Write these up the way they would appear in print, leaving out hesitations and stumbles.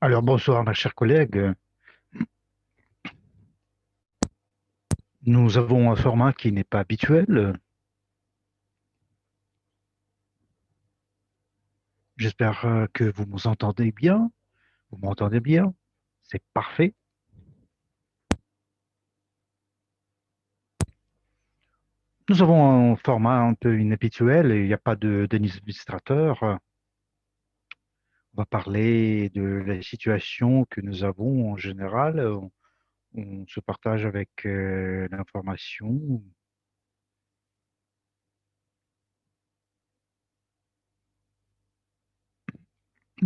Alors bonsoir, ma chère collègue. Nous avons un format qui n'est pas habituel. J'espère que vous nous entendez bien. Vous m'entendez bien? C'est parfait. Nous avons un format un peu inhabituel et il n'y a pas d'administrateur. On va parler de la situation que nous avons en général. On se partage avec l'information.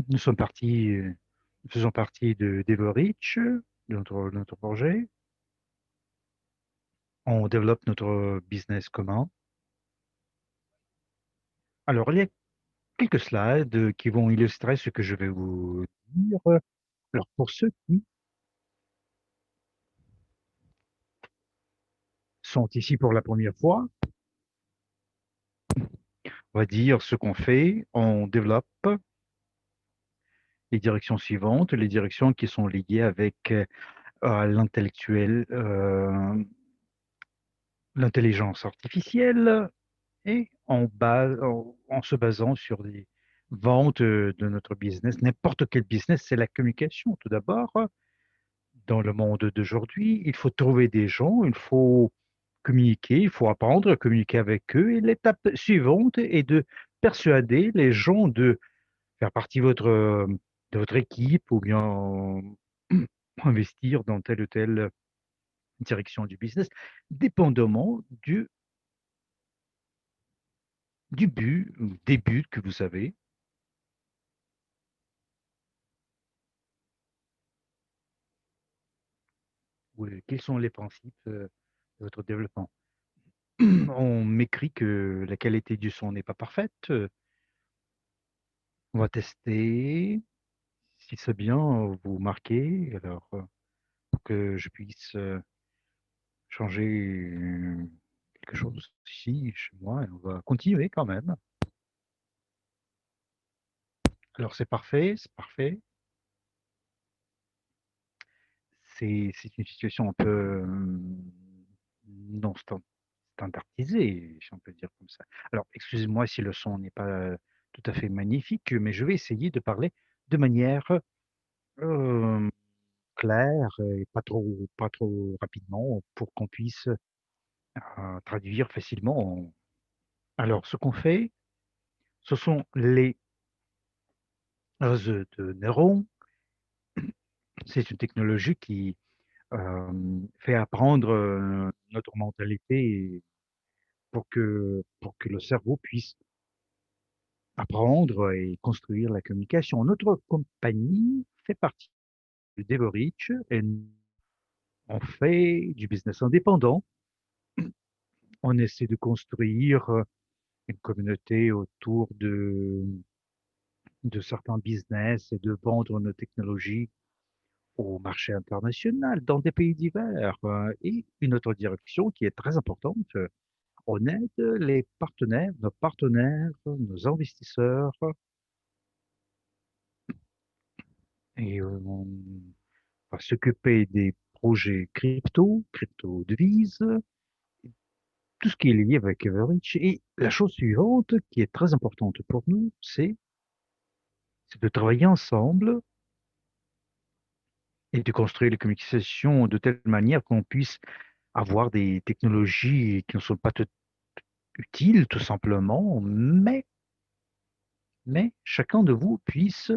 Nous sommes partis, nous faisons partie de d'Everreach, de notre projet. On développe notre business commun. Alors, il y a quelques slides qui vont illustrer ce que je vais vous dire. Alors, pour ceux qui sont ici pour la première fois, on va dire ce qu'on fait. On développe les directions suivantes, les directions qui sont liées avec l'intellectuel, l'intelligence artificielle et en se basant sur des ventes de notre business. N'importe quel business, c'est la communication. Tout d'abord, dans le monde d'aujourd'hui, il faut trouver des gens, il faut communiquer, il faut apprendre à communiquer avec eux. Et l'étape suivante est de persuader les gens de faire partie de votre équipe ou bien investir dans telle ou telle direction du business, dépendamment du but ou des buts que vous avez. Ou quels sont les principes de votre développement. On m'écrit que la qualité du son n'est pas parfaite. On va tester. Si c'est bien, vous marquez, alors pour que je puisse changer quelque chose ici, chez moi, et on va continuer quand même. Alors c'est parfait, c'est parfait. C'est une situation un peu non standardisée, si on peut dire comme ça. Alors, excusez-moi si le son n'est pas tout à fait magnifique, mais je vais essayer de parler de manière euh, claire et pas trop rapidement pour qu'on puisse traduire facilement. Alors, ce qu'on fait, ce sont les réseaux de neurones. C'est une technologie qui fait apprendre notre mentalité pour que le cerveau puisse apprendre et construire la communication. Notre compagnie fait partie de Devorich et on fait du business indépendant. On essaie de construire une communauté autour de certains business et de vendre nos technologies au marché international dans des pays divers. Et une autre direction qui est très importante, on aide les partenaires, nos investisseurs, et on va s'occuper des projets crypto-devises, tout ce qui est lié avec Everidge. Et la chose suivante qui est très importante pour nous, c'est de travailler ensemble et de construire les communications de telle manière qu'on puisse avoir des technologies qui ne sont pas utiles, tout simplement, mais chacun de vous puisse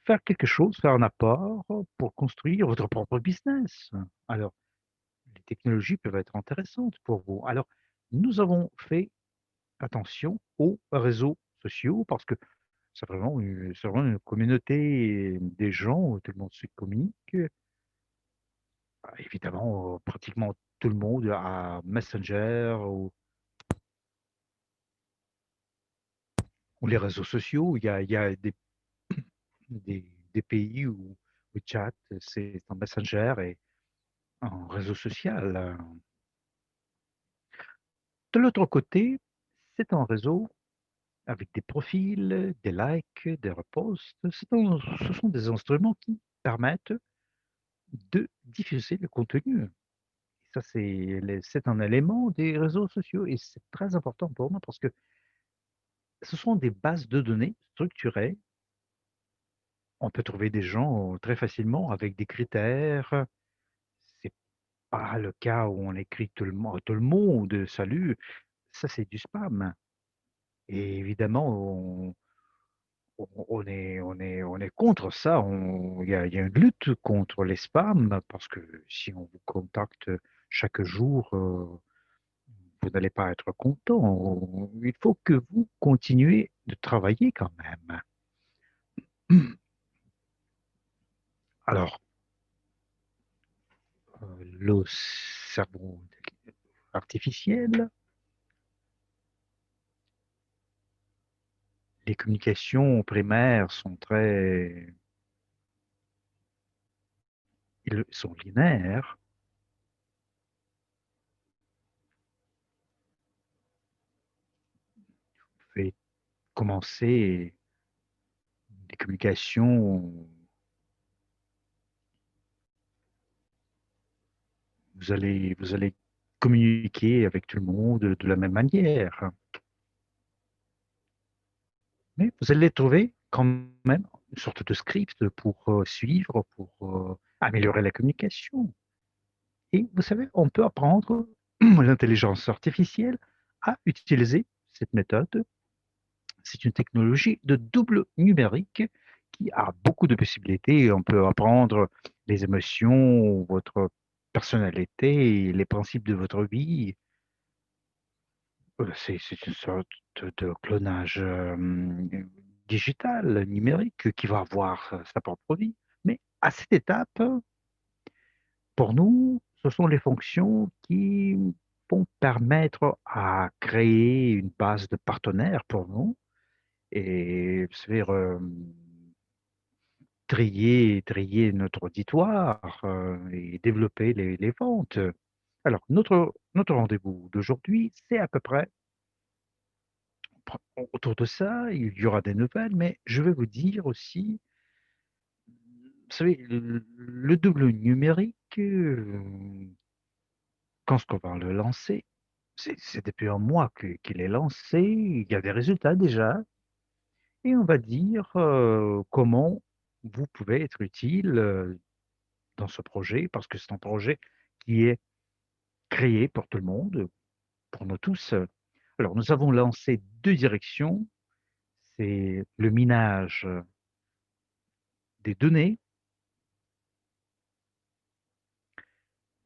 faire quelque chose, faire un apport pour construire votre propre business. Alors, les technologies peuvent être intéressantes pour vous. Alors, nous avons fait attention aux réseaux sociaux parce que c'est vraiment une communauté des gens où tout le monde se communique. Évidemment, pratiquement tout le monde a Messenger ou les réseaux sociaux. Il y a des pays où le chat, c'est un Messenger et un réseau social. De l'autre côté, c'est un réseau. avec des profils, des likes, des reposts. Ce sont des instruments qui permettent de diffuser le contenu. Ça, c'est un élément des réseaux sociaux et c'est très important pour moi parce que ce sont des bases de données structurées. On peut trouver des gens très facilement avec des critères. C'est pas le cas où on écrit tout le monde, salut. Ça, c'est du spam. Et évidemment, on est contre ça. Il y a une lutte contre les spams parce que si on vous contacte chaque jour, vous n'allez pas être content. Il faut que vous continuez de travailler quand même. Alors, le cerveau artificiel, les communications primaires sont ils sont linéaires. Vous pouvez commencer les communications, vous allez communiquer avec tout le monde de la même manière. Mais vous allez trouver quand même une sorte de script pour suivre, pour améliorer la communication. Et vous savez, on peut apprendre l'intelligence artificielle à utiliser cette méthode. C'est une technologie de double numérique qui a beaucoup de possibilités. On peut apprendre les émotions, votre personnalité, les principes de votre vie. C'est une sorte de clonage digital, numérique, qui va avoir sa propre vie. Mais à cette étape, pour nous, ce sont les fonctions qui vont permettre à créer une base de partenaires pour nous et faire trier notre auditoire et développer les ventes. Alors, notre rendez-vous d'aujourd'hui, c'est à peu près autour de ça. Il y aura des nouvelles, mais je vais vous dire aussi, vous savez, le double numérique, quand on va le lancer, c'est depuis un mois qu'il est lancé, il y a des résultats déjà, et on va dire comment vous pouvez être utile dans ce projet, parce que c'est un projet qui est créé pour tout le monde, pour nous tous. Alors, nous avons lancé deux directions, c'est le minage des données,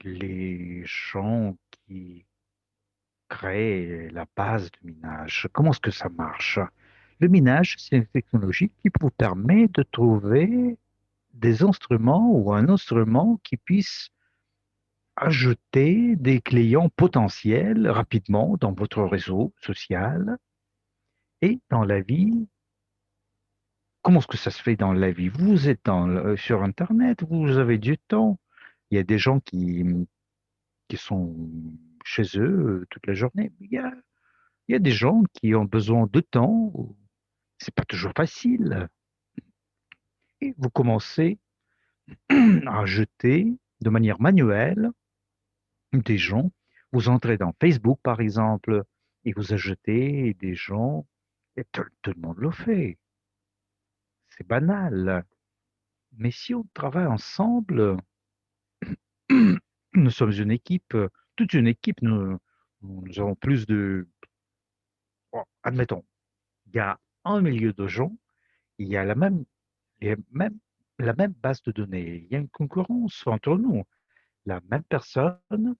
les gens qui créent la base de minage. Comment est-ce que ça marche? Le minage, c'est une technologie qui vous permet de trouver des instruments ou un instrument qui puisse ajouter des clients potentiels rapidement dans votre réseau social et dans la vie. Comment est-ce que ça se fait dans la vie? Vous êtes sur Internet, vous avez du temps. Il y a des gens qui sont chez eux toute la journée. Il y a des gens qui ont besoin de temps. C'est pas toujours facile. Et vous commencez à ajouter de manière manuelle des gens. Vous entrez dans Facebook, par exemple, et vous ajoutez des gens, et tout le monde le fait. C'est banal. Mais si on travaille ensemble, nous sommes une équipe, toute une équipe, nous avons plus de... Bon, admettons, il y a un millier de gens, il y a la même base de données. Il y a une concurrence entre nous. La même personne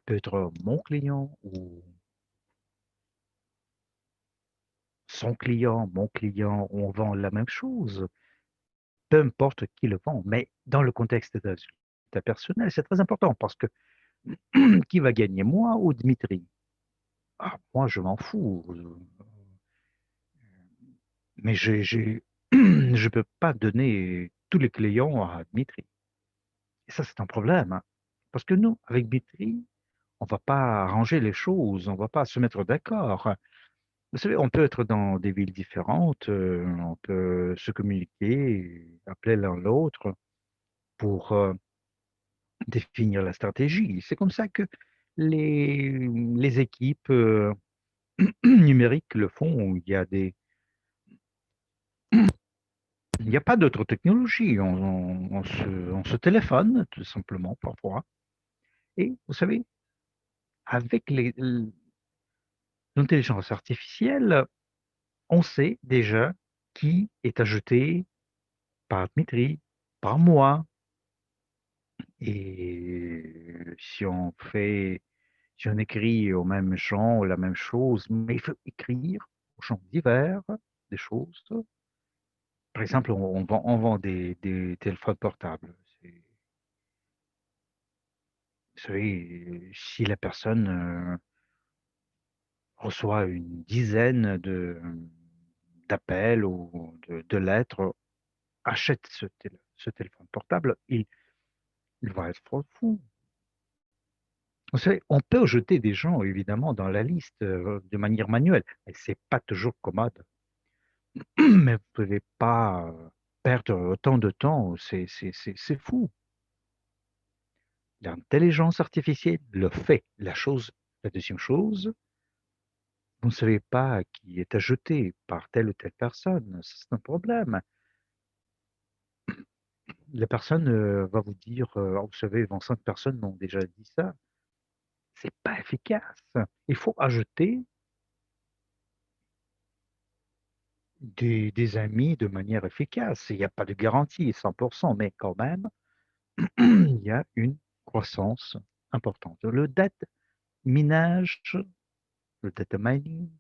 peut être mon client ou son client, mon client, on vend la même chose, peu importe qui le vend. Mais dans le contexte de résultat personnel, c'est très important parce que qui va gagner, moi ou Dimitri? Ah, moi, je m'en fous. Mais je peux pas donner tous les clients à Dimitri. Et ça, c'est un problème, hein. Parce que nous, avec Dimitri, on va pas arranger les choses, on va pas se mettre d'accord. Vous savez, on peut être dans des villes différentes, on peut se communiquer, appeler l'un l'autre pour définir la stratégie. C'est comme ça que les équipes numériques le font. Il n'y a pas d'autre technologie. On se téléphone tout simplement parfois. Et vous savez, avec l'intelligence artificielle, on sait déjà qui est ajouté par Dmitri, par moi. Et si on écrit aux mêmes gens la même chose, mais il faut écrire aux gens divers des choses. Par exemple, on vend des téléphones portables. Vous savez, si la personne reçoit une dizaine d'appels ou de lettres, achète ce téléphone portable, il va être fou. Vous savez, on peut jeter des gens, évidemment, dans la liste de manière manuelle, mais c'est pas toujours commode. Mais vous ne pouvez pas perdre autant de temps, c'est fou. L'intelligence artificielle le fait. La deuxième chose, vous ne savez pas qui est ajouté par telle ou telle personne. C'est un problème. La personne va vous dire, oh, vous savez, 25 personnes m'ont déjà dit ça. C'est pas efficace. Il faut ajouter des amis de manière efficace. Il n'y a pas de garantie 100%, mais quand même, il y a une croissance importante. Minage, le data mining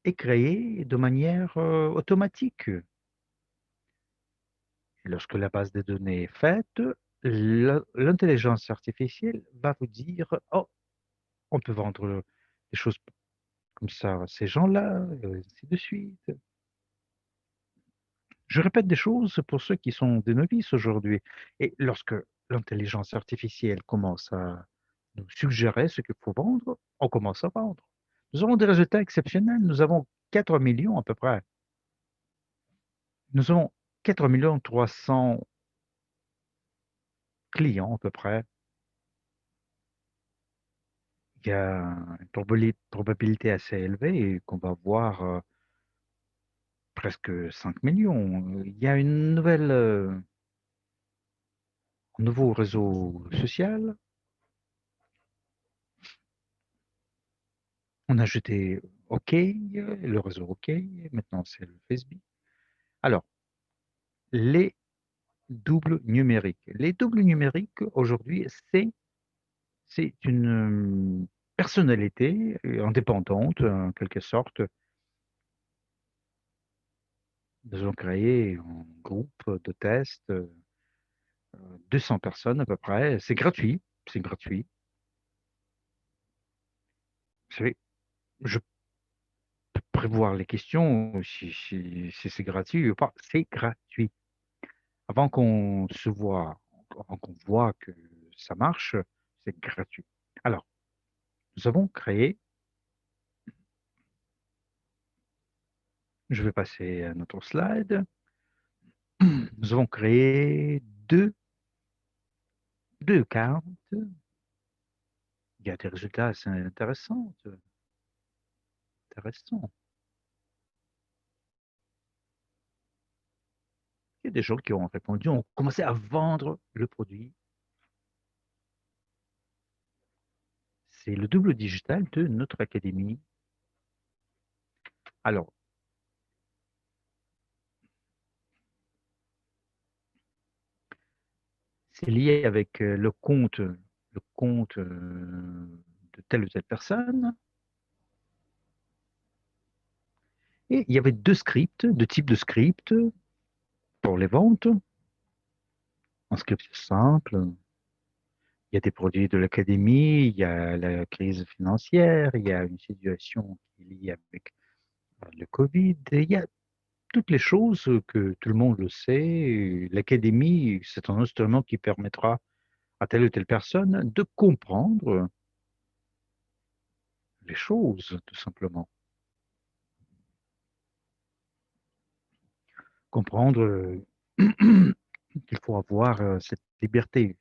est créé de manière automatique. Et lorsque la base de données est faite, l'intelligence artificielle va vous dire, oh, on peut vendre des choses comme ça à ces gens-là, et ainsi de suite. Je répète des choses pour ceux qui sont des novices aujourd'hui. Et lorsque l'intelligence artificielle commence à nous suggérer ce qu'il faut vendre, on commence à vendre. Nous avons des résultats exceptionnels. Nous avons 4 millions à peu près. Nous avons 4 millions 300 clients à peu près. Il y a une probabilité assez élevée qu'on va avoir presque 5 millions. Il y a un nouveau réseau social. On a jeté OK, le réseau OK, maintenant c'est le Facebook. Alors, les doubles numériques. Les doubles numériques, aujourd'hui, c'est une personnalité indépendante, en quelque sorte. Nous avons créé un groupe de test, 200 personnes à peu près. C'est gratuit, c'est gratuit. Vous savez, je peux prévoir les questions si c'est gratuit ou pas. C'est gratuit. Avant qu'on se voit, avant qu'on voit que ça marche, c'est gratuit. Alors, nous avons créé, je vais passer à notre slide, nous avons créé deux cartes. Il y a des résultats assez intéressants. Il y a des gens qui ont répondu, ont commencé à vendre le produit. C'est le double digital de notre académie. Alors, c'est lié avec le compte de telle ou telle personne. Et il y avait deux types de scripts pour les ventes. Un script simple, il y a des produits de l'académie, il y a la crise financière, il y a une situation qui est liée avec le Covid, et il y a toutes les choses que tout le monde le sait. L'académie, c'est un instrument qui permettra à telle ou telle personne de comprendre. les choses, tout simplement. Comprendre qu'il faut avoir cette liberté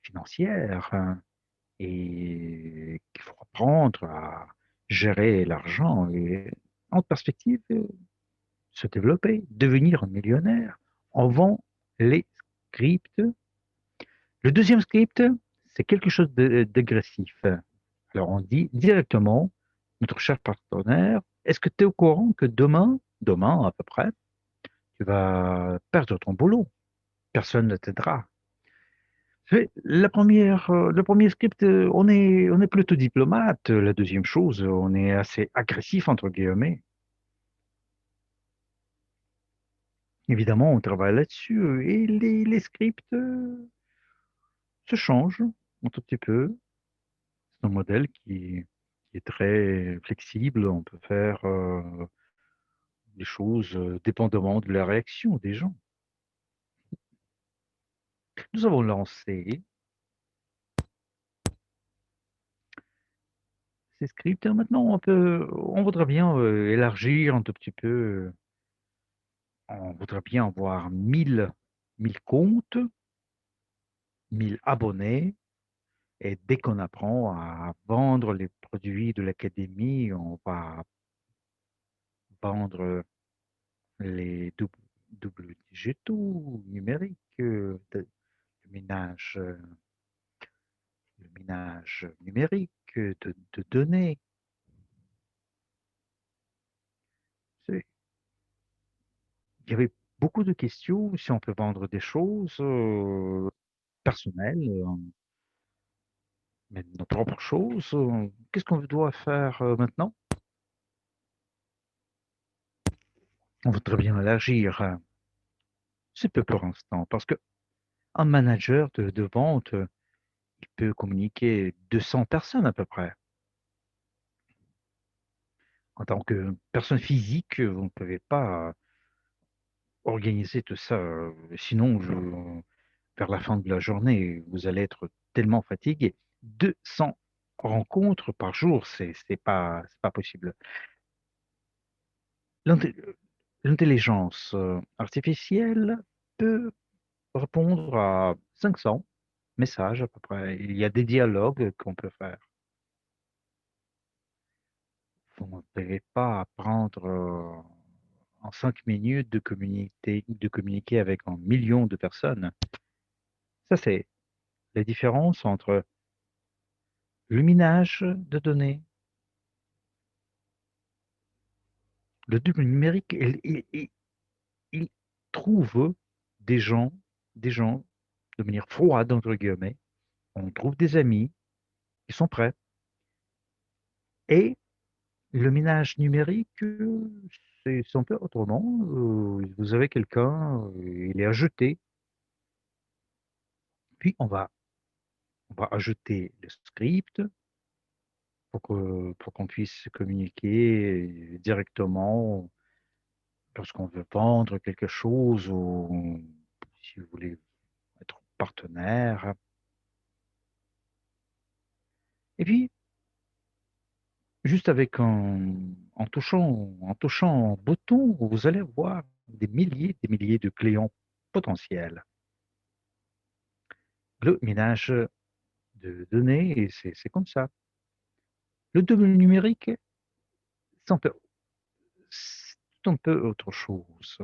financière, hein, et qu'il faut apprendre à gérer l'argent et en perspective, se développer, devenir un millionnaire en vendant les scripts. Le deuxième script, c'est quelque chose d'agressif. Alors on dit directement, notre cher partenaire, est-ce que tu es au courant que demain à peu près, tu vas perdre ton boulot? Personne ne t'aidera. Le premier script, on est plutôt diplomate. La deuxième chose, on est assez agressif, entre guillemets. Évidemment, on travaille là-dessus et les scripts se changent un tout petit peu. C'est un modèle qui est très flexible. On peut faire des choses dépendamment de la réaction des gens. Nous avons lancé ces scripts. Maintenant, on voudrait bien élargir un tout petit peu. On voudrait bien avoir 1000 comptes, 1000 abonnés. Et dès qu'on apprend à vendre les produits de l'académie, on va vendre les doubles digitaux numériques, le minage, le minage numérique de données. C'est- Il y avait beaucoup de questions si on peut vendre des choses personnelles, mais nos propres choses. Qu'est-ce qu'on doit faire maintenant? On voudrait bien élargir. C'est peu pour l'instant, parce que un manager de vente, il peut communiquer 200 personnes à peu près. En tant que personne physique, vous ne pouvez pas organiser tout ça. Sinon, vers la fin de la journée, vous allez être tellement fatigué. 200 rencontres par jour, c'est pas possible. L'inté- L'intelligence artificielle peut répondre à 500 messages à peu près. Il y a des dialogues qu'on peut faire. Vous ne pouvez pas apprendre en 5 minutes de communiquer avec un million de personnes. Ça, c'est la différence entre le minage de données, le double numérique. Il trouve des gens de manière froide, entre guillemets. On trouve des amis qui sont prêts. Et le minage numérique, c'est un peu autrement. Vous avez quelqu'un, il est ajouté, puis on va ajouter le script pour qu'on puisse communiquer directement lorsqu'on veut vendre quelque chose ou si vous voulez être partenaire. Et puis, juste en touchant un bouton, vous allez voir des milliers de clients potentiels. Le minage de données, et c'est comme ça. Le double numérique, c'est un peu autre chose.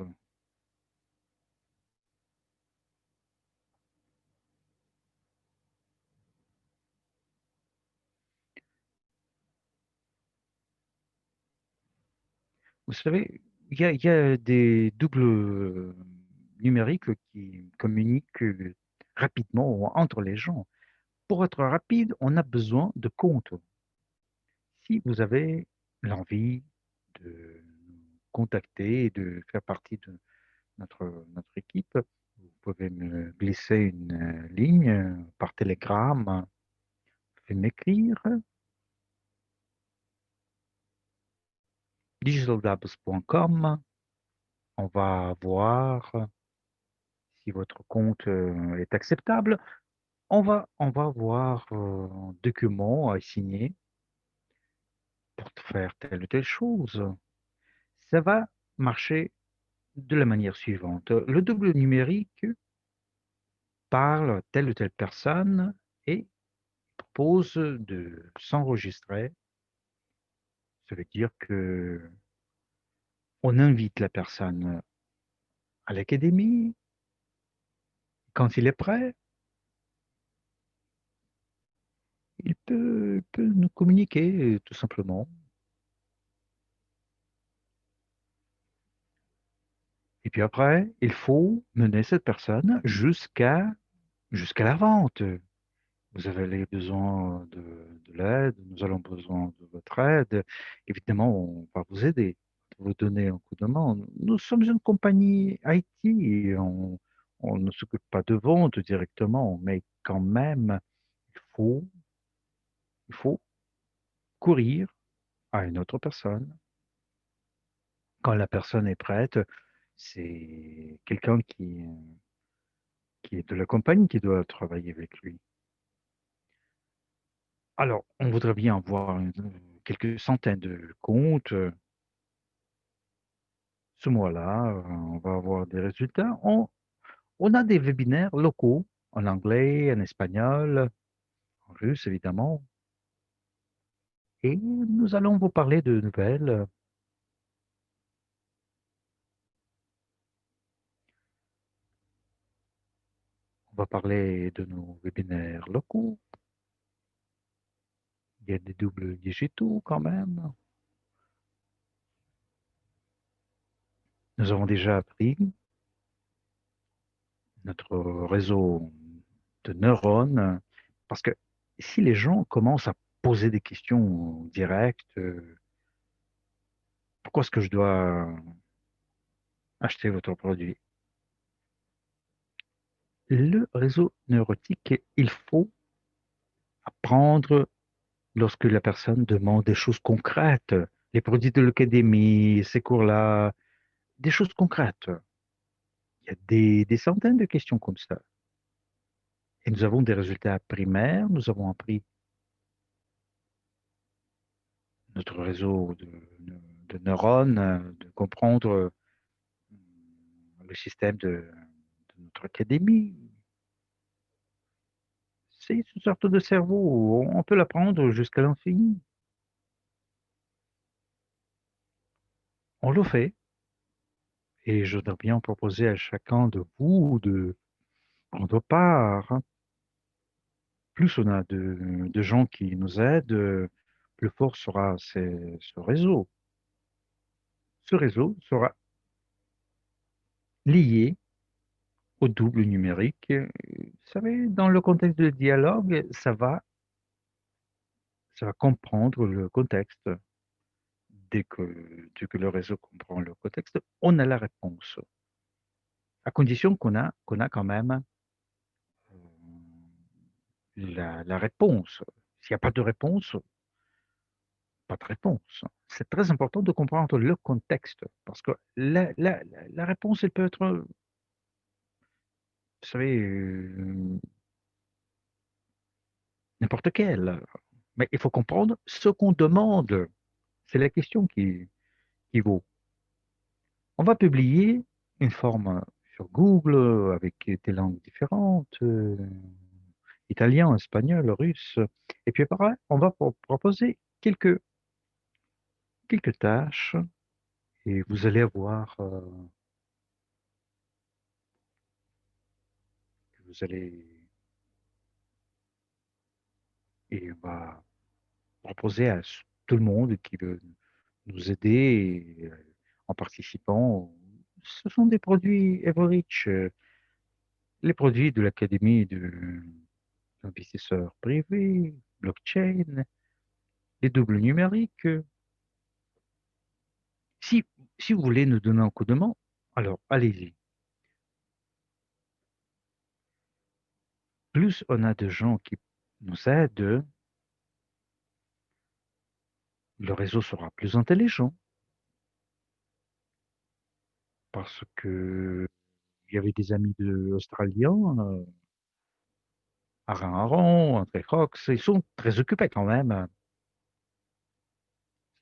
Vous savez, il y a des doubles numériques qui communiquent rapidement entre les gens. Pour être rapide, on a besoin de comptes. Si vous avez l'envie de nous contacter et de faire partie de notre équipe, vous pouvez me glisser une ligne par Telegram, vous pouvez m'écrire digitaldabs.com. On va voir si votre compte est acceptable. On va voir un document à signer pour faire telle ou telle chose. Ça va marcher de la manière suivante. Le double numérique parle à telle ou telle personne et propose de s'enregistrer. Ça veut dire que on invite la personne à l'académie. Quand il est prêt, il peut nous communiquer tout simplement. Et puis après, il faut mener cette personne jusqu'à la vente. Vous avez besoin de l'aide, nous allons besoin de votre aide. Évidemment, on va vous aider, vous donner un coup de main. Nous sommes une compagnie IT et on ne s'occupe pas de vente directement, mais quand même, il faut, il faut courir à une autre personne. Quand la personne est prête, c'est quelqu'un qui est de la compagnie qui doit travailler avec lui. Alors, on voudrait bien avoir quelques centaines de comptes. Ce mois-là, on va avoir des résultats. On a des webinaires locaux en anglais, en espagnol, en russe évidemment. Et nous allons vous parler de nouvelles. On va parler de nos webinaires locaux. Il y a des doubles digitaux quand même. Nous avons déjà appris notre réseau de neurones. Parce que si les gens commencent à poser des questions directes, pourquoi est-ce que je dois acheter votre produit? Le réseau neurotique, il faut apprendre lorsque la personne demande des choses concrètes, les produits de l'académie, ces cours-là, des choses concrètes. Il y a des centaines de questions comme ça. Et nous avons des résultats primaires, nous avons appris notre réseau de neurones, de comprendre le système de notre académie. C'est une sorte de cerveau, on peut l'apprendre jusqu'à l'infini. On le fait. Et je voudrais bien proposer à chacun de vous de prendre part, hein. Plus on a de gens qui nous aident, plus fort sera ce réseau. Ce réseau sera lié au double numérique. Vous savez, dans le contexte de dialogue, ça va comprendre le contexte. Dès que le réseau comprend le contexte, on a la réponse. À condition qu'on a quand même la réponse. S'il n'y a pas de réponse, pas de réponse. C'est très important de comprendre le contexte parce que la réponse, elle peut être, vous savez, n'importe quelle. Mais il faut comprendre ce qu'on demande. C'est la question qui vaut. On va publier une forme sur Google avec des langues différentes, italien, espagnol, russe. Et puis après, on va proposer quelques tâches et vous allez avoir, vous allez, et on va proposer à tout le monde qui veut nous aider en participant. Ce sont des produits Everreach, les produits de l'Académie d'investisseurs privés, blockchain, les doubles numériques. Si, si vous voulez nous donner un coup de main, alors allez-y. Plus on a de gens qui nous aident, le réseau sera plus intelligent parce que il y avait des amis australiens, Aaron Aron, André Fox, ils sont très occupés quand même.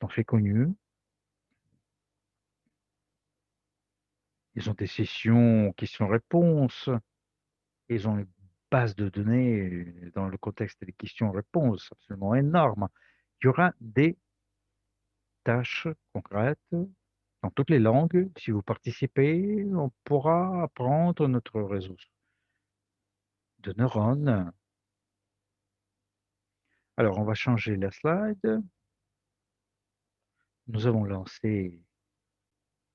sont très connus. Ils ont des sessions questions-réponses. Ils ont une base de données dans le contexte des questions-réponses absolument énorme. Il y aura des tâches concrètes dans toutes les langues. Si vous participez, on pourra apprendre notre réseau de neurones. Alors, on va changer la slide. Nous avons lancé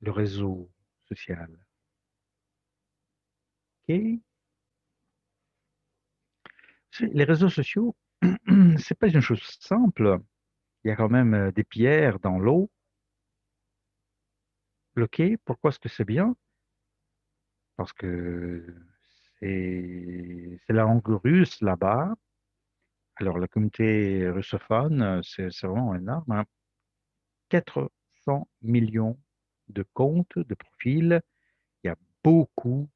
le réseau social. OK. Les réseaux sociaux, c'est pas une chose simple. Il y a quand même des pierres dans l'eau. OK. Pourquoi est-ce que c'est bien? Parce que c'est la langue russe là-bas. Alors, la communauté russophone, c'est vraiment énorme, hein. 400 millions de comptes, de profils. Il y a beaucoup,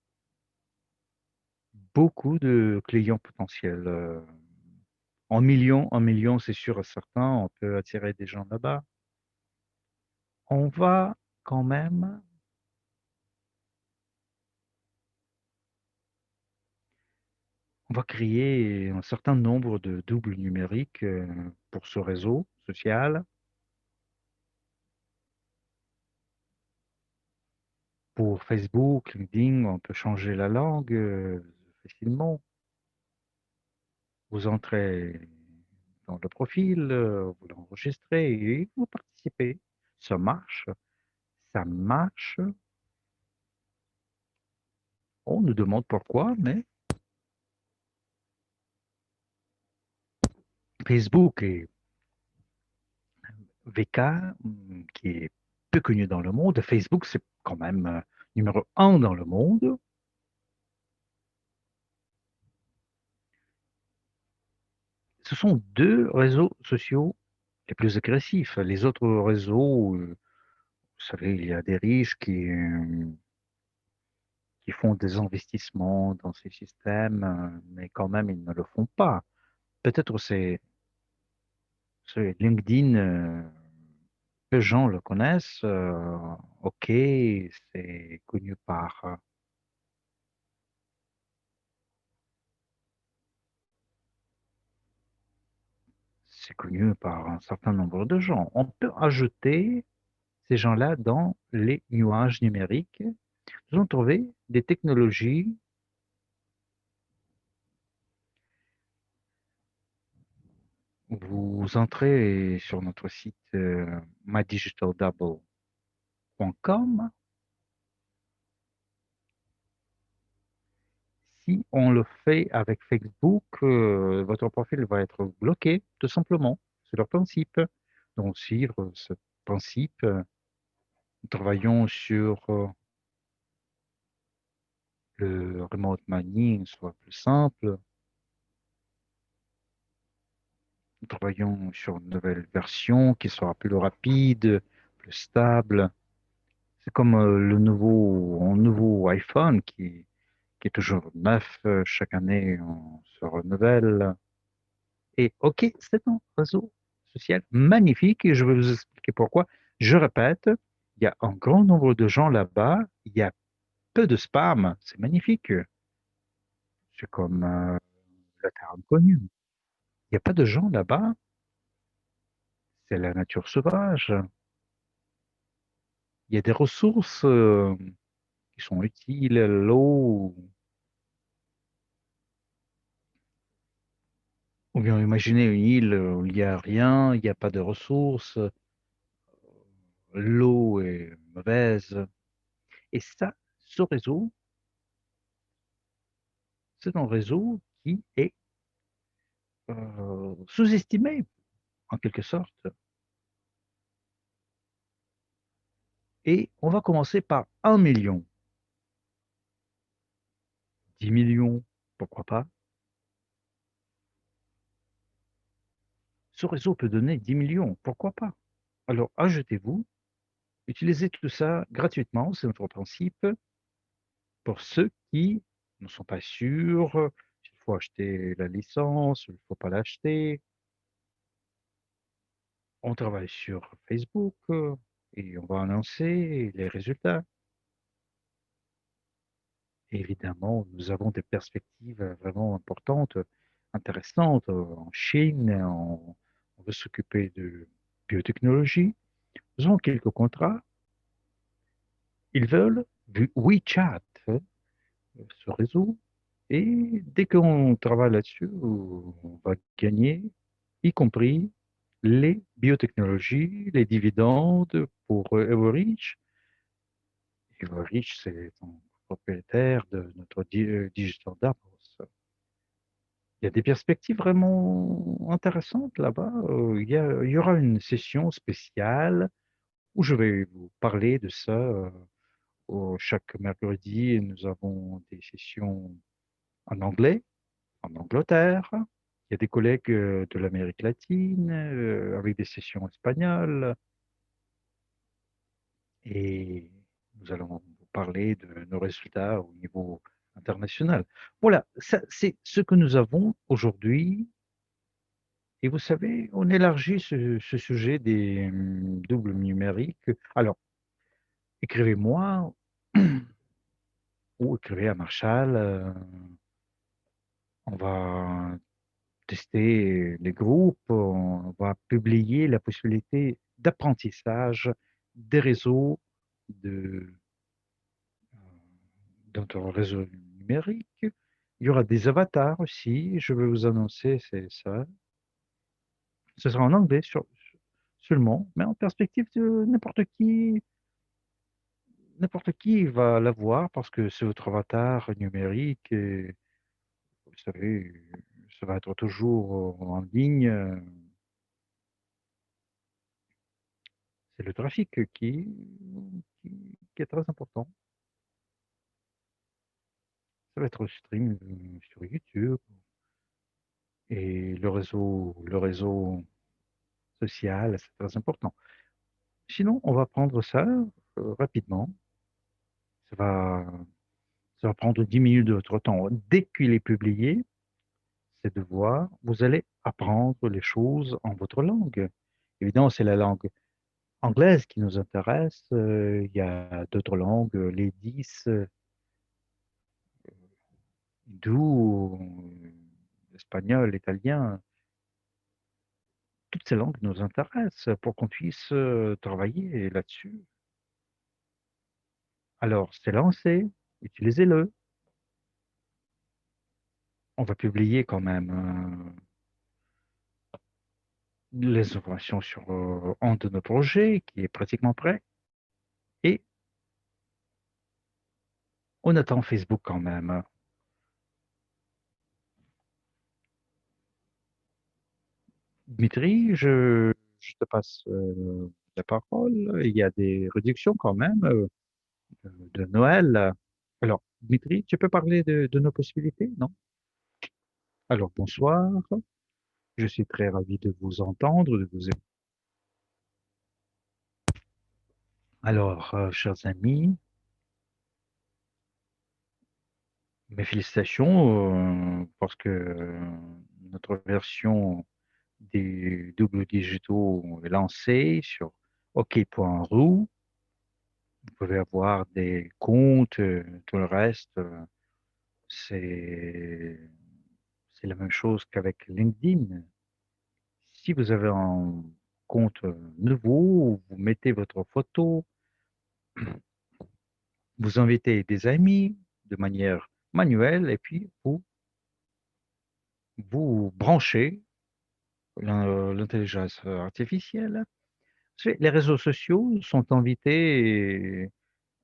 beaucoup de clients potentiels. En millions, c'est sûr et certain, on peut attirer des gens là-bas. On va quand même, on va créer un certain nombre de doubles numériques pour ce réseau social. Pour Facebook, LinkedIn, on peut changer la langue facilement. Vous entrez dans le profil, vous l'enregistrez et vous participez. Ça marche, ça marche. On nous demande pourquoi, mais Facebook et VK, qui est peu connu dans le monde, Facebook, c'est quand même numéro un dans le monde. Ce sont deux réseaux sociaux les plus agressifs. Les autres réseaux, vous savez, il y a des riches qui font des investissements dans ces systèmes, mais quand même, ils ne le font pas. Peut-être c'est LinkedIn, peu de gens le connaissent. OK, c'est connu c'est connu par un certain nombre de gens. On peut ajouter ces gens-là dans les nuages numériques. Nous avons trouvé des technologies. Vous entrez sur notre site mydigitaldouble.com. Si on le fait avec Facebook, votre profil va être bloqué, tout simplement. C'est leur principe. Donc, suivre ce principe, nous travaillons sur le remote mining soit plus simple. Nous travaillons sur une nouvelle version qui sera plus rapide, plus stable. C'est comme un nouveau iPhone qui est toujours neuf. Chaque année, on se renouvelle. Et OK, c'est un réseau social magnifique et je vais vous expliquer pourquoi. Je répète, il y a un grand nombre de gens là-bas, il y a peu de spam, c'est magnifique. C'est comme la terre inconnue. Il n'y a pas de gens là-bas, c'est la nature sauvage. Il y a des ressources qui sont utiles, l'eau, ou bien imaginez une île où il n'y a rien, il n'y a pas de ressources, l'eau est mauvaise. Et ça, ce réseau, c'est un réseau qui est sous-estimé, en quelque sorte. Et on va commencer par 1 million, 10 millions, pourquoi pas. Ce réseau peut donner 10 millions, pourquoi pas. Alors, ajoutez-vous, utilisez tout ça gratuitement, c'est notre principe. Pour ceux qui ne sont pas sûrs, il faut acheter la licence, il ne faut pas l'acheter. On travaille sur Facebook et on va annoncer les résultats. Évidemment, nous avons des perspectives vraiment importantes, intéressantes en Chine. On veut s'occuper de biotechnologie. Nous avons quelques contrats. Ils veulent du WeChat, ce réseau. Et dès qu'on travaille là-dessus, on va gagner, y compris les biotechnologies, les dividendes pour Everidge. Everidge, c'est un propriétaire de notre Digital Dapos. Il y a des perspectives vraiment intéressantes là-bas. Il y aura une session spéciale où je vais vous parler de ça. Chaque mercredi, nous avons des sessions en anglais, en Angleterre. Il y a des collègues de l'Amérique latine avec des sessions espagnoles. Et nous allons vous parler de nos résultats au niveau international. Voilà, ça, c'est ce que nous avons aujourd'hui. Et vous savez, on élargit ce sujet des doubles numériques. Alors, écrivez-moi ou écrivez à Marshall. On va tester les groupes, on va publier la possibilité d'apprentissage des réseaux de, dans ton réseau numérique. Il y aura des avatars aussi, je vais vous annoncer, c'est ça. Ce sera en anglais seulement, mais en perspective de n'importe qui va l'avoir parce que c'est votre avatar numérique et vous savez, ça va être toujours en ligne. C'est le trafic qui est très important. Ça va être stream sur YouTube et le réseau social, c'est très important. Sinon, on va prendre ça rapidement. Ça va, ça va prendre 10 minutes de votre temps. Dès qu'il est publié, c'est de voir, vous allez apprendre les choses en votre langue. Évidemment, c'est la langue anglaise qui nous intéresse. Il y a d'autres langues, les 10, d'où espagnol, italien. Toutes ces langues nous intéressent pour qu'on puisse travailler là-dessus. Alors, c'est lancé, utilisez-le. On va publier quand même les informations sur un de nos projets qui est pratiquement prêt. Et on attend Facebook quand même. Dmitri, je te passe la parole. Il y a des réductions quand même de Noël. Alors, Dmitri, tu peux parler de nos possibilités, non? Alors, bonsoir. Je suis très ravi de vous entendre, de vous. Alors, chers amis, mes félicitations parce que notre version des doubles digitaux est lancée sur OK.ru. Vous pouvez avoir des comptes, tout le reste, c'est c'est la même chose qu'avec LinkedIn. Si vous avez un compte nouveau, vous mettez votre photo, vous invitez des amis de manière manuelle et puis vous branchez l'intelligence artificielle. Les réseaux sociaux sont invités,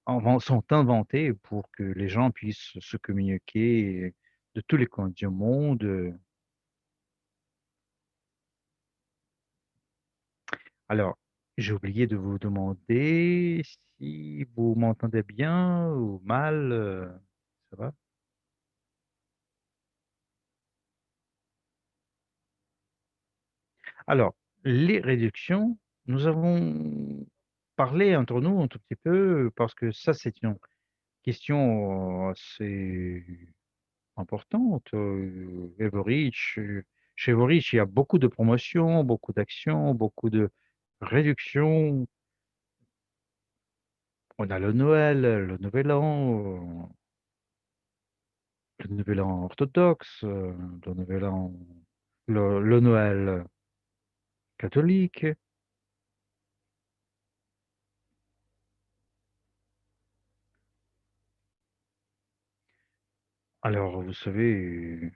sont inventés pour que les gens puissent se communiquer de tous les coins du monde. Alors, j'ai oublié de vous demander si vous m'entendez bien ou mal. Ça va? Alors, les réductions, nous avons parlé entre nous un tout petit peu parce que ça, c'est une question assez importante. Everreach, chez Everreach, il y a beaucoup de promotions, beaucoup d'actions, beaucoup de réduction, on a le Noël, le Nouvel An, le Nouvel An orthodoxe, le Nouvel An, le Noël catholique. Alors, vous savez,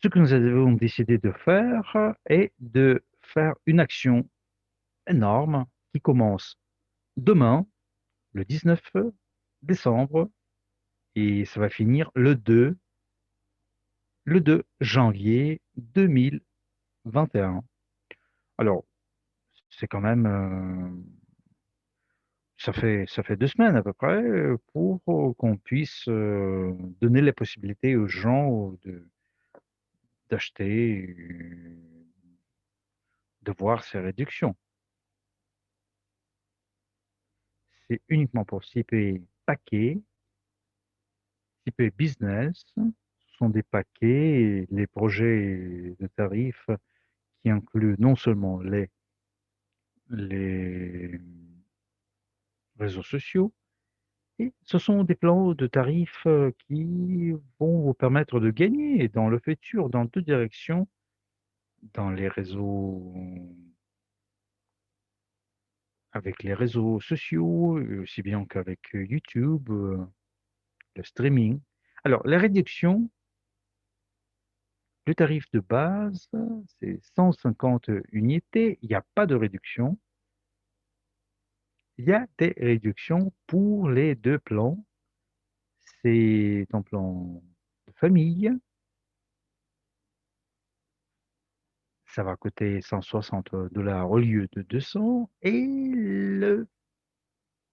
ce que nous avons décidé de faire est de faire une action énorme qui commence demain, le 19 décembre, et ça va finir le 2 janvier 2021. Alors, c'est quand même, ça fait 2 semaines à peu près pour qu'on puisse donner la possibilité aux gens d'acheter, de voir ces réductions. C'est uniquement pour CPE paquets, CPE business. Ce sont des paquets, et les projets de tarifs qui incluent non seulement les réseaux sociaux, et ce sont des plans de tarifs qui vont vous permettre de gagner dans le futur, dans 2 directions, dans les réseaux avec les réseaux sociaux, aussi bien qu'avec YouTube, le streaming. Alors, la réduction, le tarif de base, c'est 150 unités. Il n'y a pas de réduction. Il y a des réductions pour les 2 plans. C'est un plan de famille, ça va coûter 160 $ au lieu de 200, et le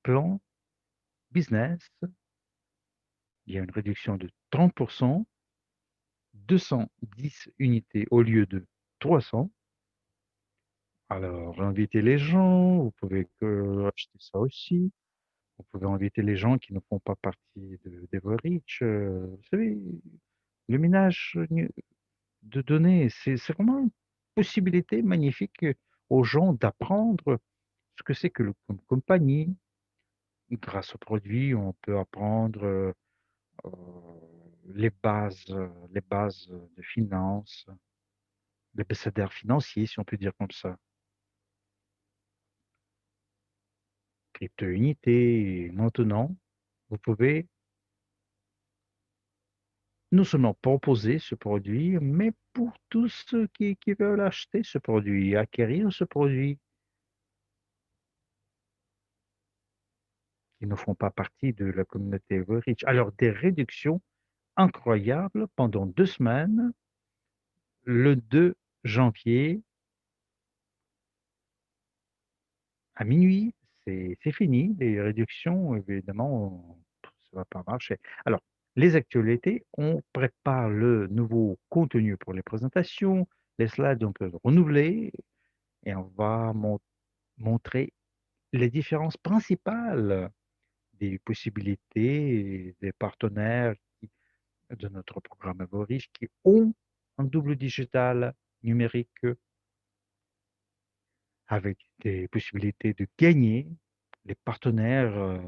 plan business, il y a une réduction de 30 210 unités au lieu de 300. Alors, invitez les gens, vous pouvez acheter ça aussi. Vous pouvez inviter les gens qui ne font pas partie d'Everreach. Vous savez, le minage de données, c'est vraiment une possibilité magnifique aux gens d'apprendre ce que c'est que une compagnie. Grâce aux produits, on peut apprendre les bases de finances, les abécédaires financiers, si on peut dire comme ça. Crypto-unité. Et maintenant, vous pouvez non seulement proposer ce produit, mais pour tous ceux qui veulent acheter ce produit, acquérir ce produit, qui ne font pas partie de la communauté Everreach. Alors, des réductions incroyables pendant 2 semaines, le 2 janvier à minuit, c'est fini. Les réductions, évidemment, ça va pas marcher. Alors, les actualités, on prépare le nouveau contenu pour les présentations, les slides, on peut le renouveler, et on va montrer les différences principales des possibilités et des partenaires de notre programme Everreach qui ont un double digital numérique avec des possibilités de gagner. Les partenaires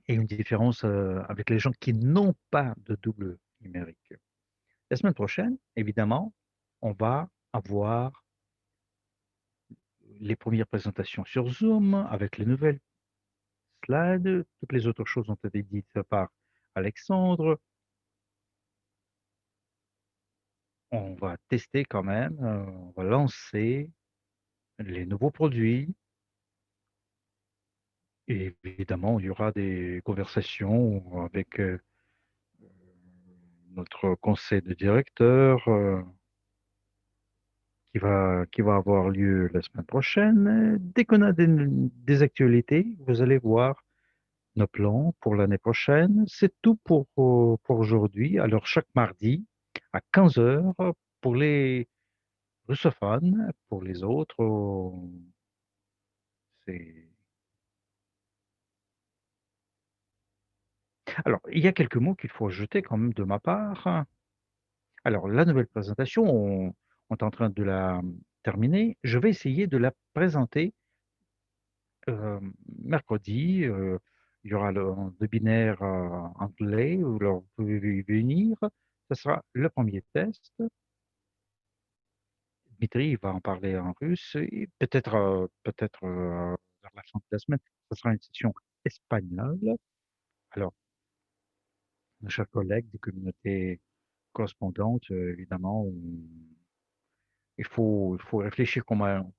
et une différence avec les gens qui n'ont pas de double numérique. La semaine prochaine, évidemment, on va avoir les premières présentations sur Zoom avec les nouvelles slides. Toutes les autres choses ont été dites par Alexandre. On va tester quand même, on va lancer les nouveaux produits. Et évidemment, il y aura des conversations avec notre conseil de directeur qui va avoir lieu la semaine prochaine. Dès qu'on a des actualités, vous allez voir nos plans pour l'année prochaine. C'est tout pour aujourd'hui. Alors, chaque mardi à 15 heures pour les russophones, pour les autres, c'est Alors, il y a quelques mots qu'il faut ajouter quand même de ma part. Alors, la nouvelle présentation, on est en train de la terminer. Je vais essayer de la présenter, mercredi. Il y aura un webinaire, anglais où alors vous pouvez y venir. Ce sera le premier test. Dmitri, il va en parler en russe et peut-être, vers la fin de la semaine, ce sera une session espagnole. Alors, nos chers collègues des communautés correspondantes, évidemment, il faut réfléchir comment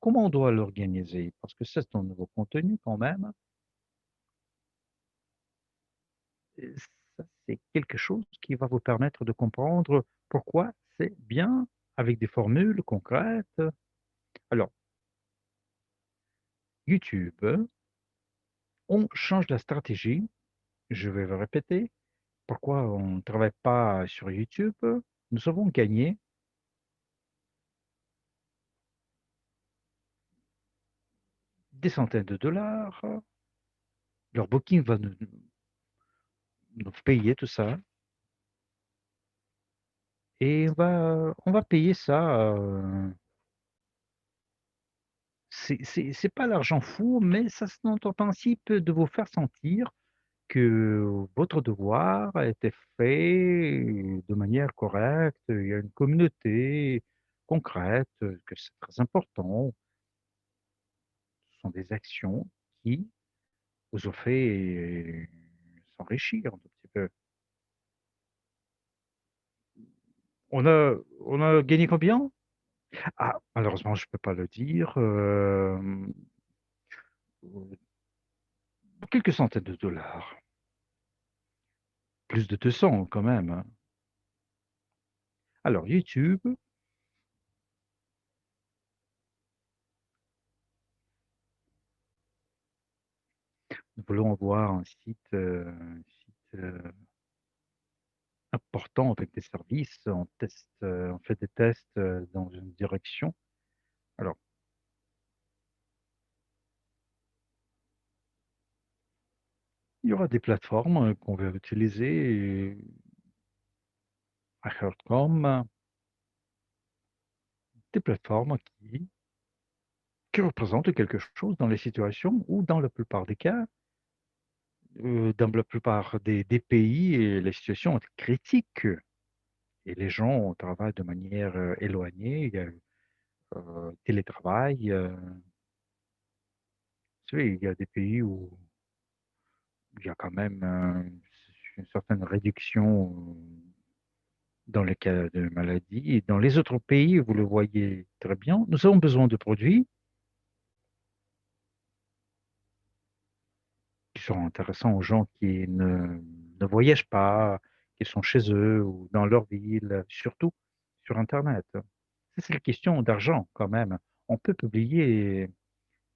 on doit l'organiser parce que c'est un nouveau contenu quand même et ça, c'est quelque chose qui va vous permettre de comprendre pourquoi c'est bien avec des formules concrètes. Alors, YouTube, on change la stratégie, je vais le répéter. Pourquoi on ne travaille pas sur YouTube? Nous avons gagné des centaines de dollars. Leur Booking va nous payer tout ça et on va payer ça. C'est pas l'argent fou, mais ça c'est dans le principe de vous faire sentir que votre devoir a été fait de manière correcte. Il y a une communauté concrète, que c'est très important. Ce sont des actions qui vous ont fait s'enrichir un tout petit peu. On a gagné combien? Ah, malheureusement, je peux pas le dire, quelques centaines de dollars, plus de 200 quand même, hein. Alors YouTube, nous voulons avoir un site important avec des services. On fait des tests, dans une direction. Alors, il y aura des plateformes, qu'on va utiliser, Heard.com, des plateformes qui représentent quelque chose dans les situations où dans la plupart des cas, dans la plupart des pays, la situation est critique et les gens travaillent de manière, éloignée. Il y a, télétravail, vous savez, il y a des pays où il y a quand même, une certaine réduction, dans les cas de maladie et dans les autres pays, vous le voyez très bien, nous avons besoin de produits qui seront intéressants aux gens qui ne voyagent pas, qui sont chez eux ou dans leur ville, surtout sur internet. Ça, c'est une question d'argent quand même. On peut publier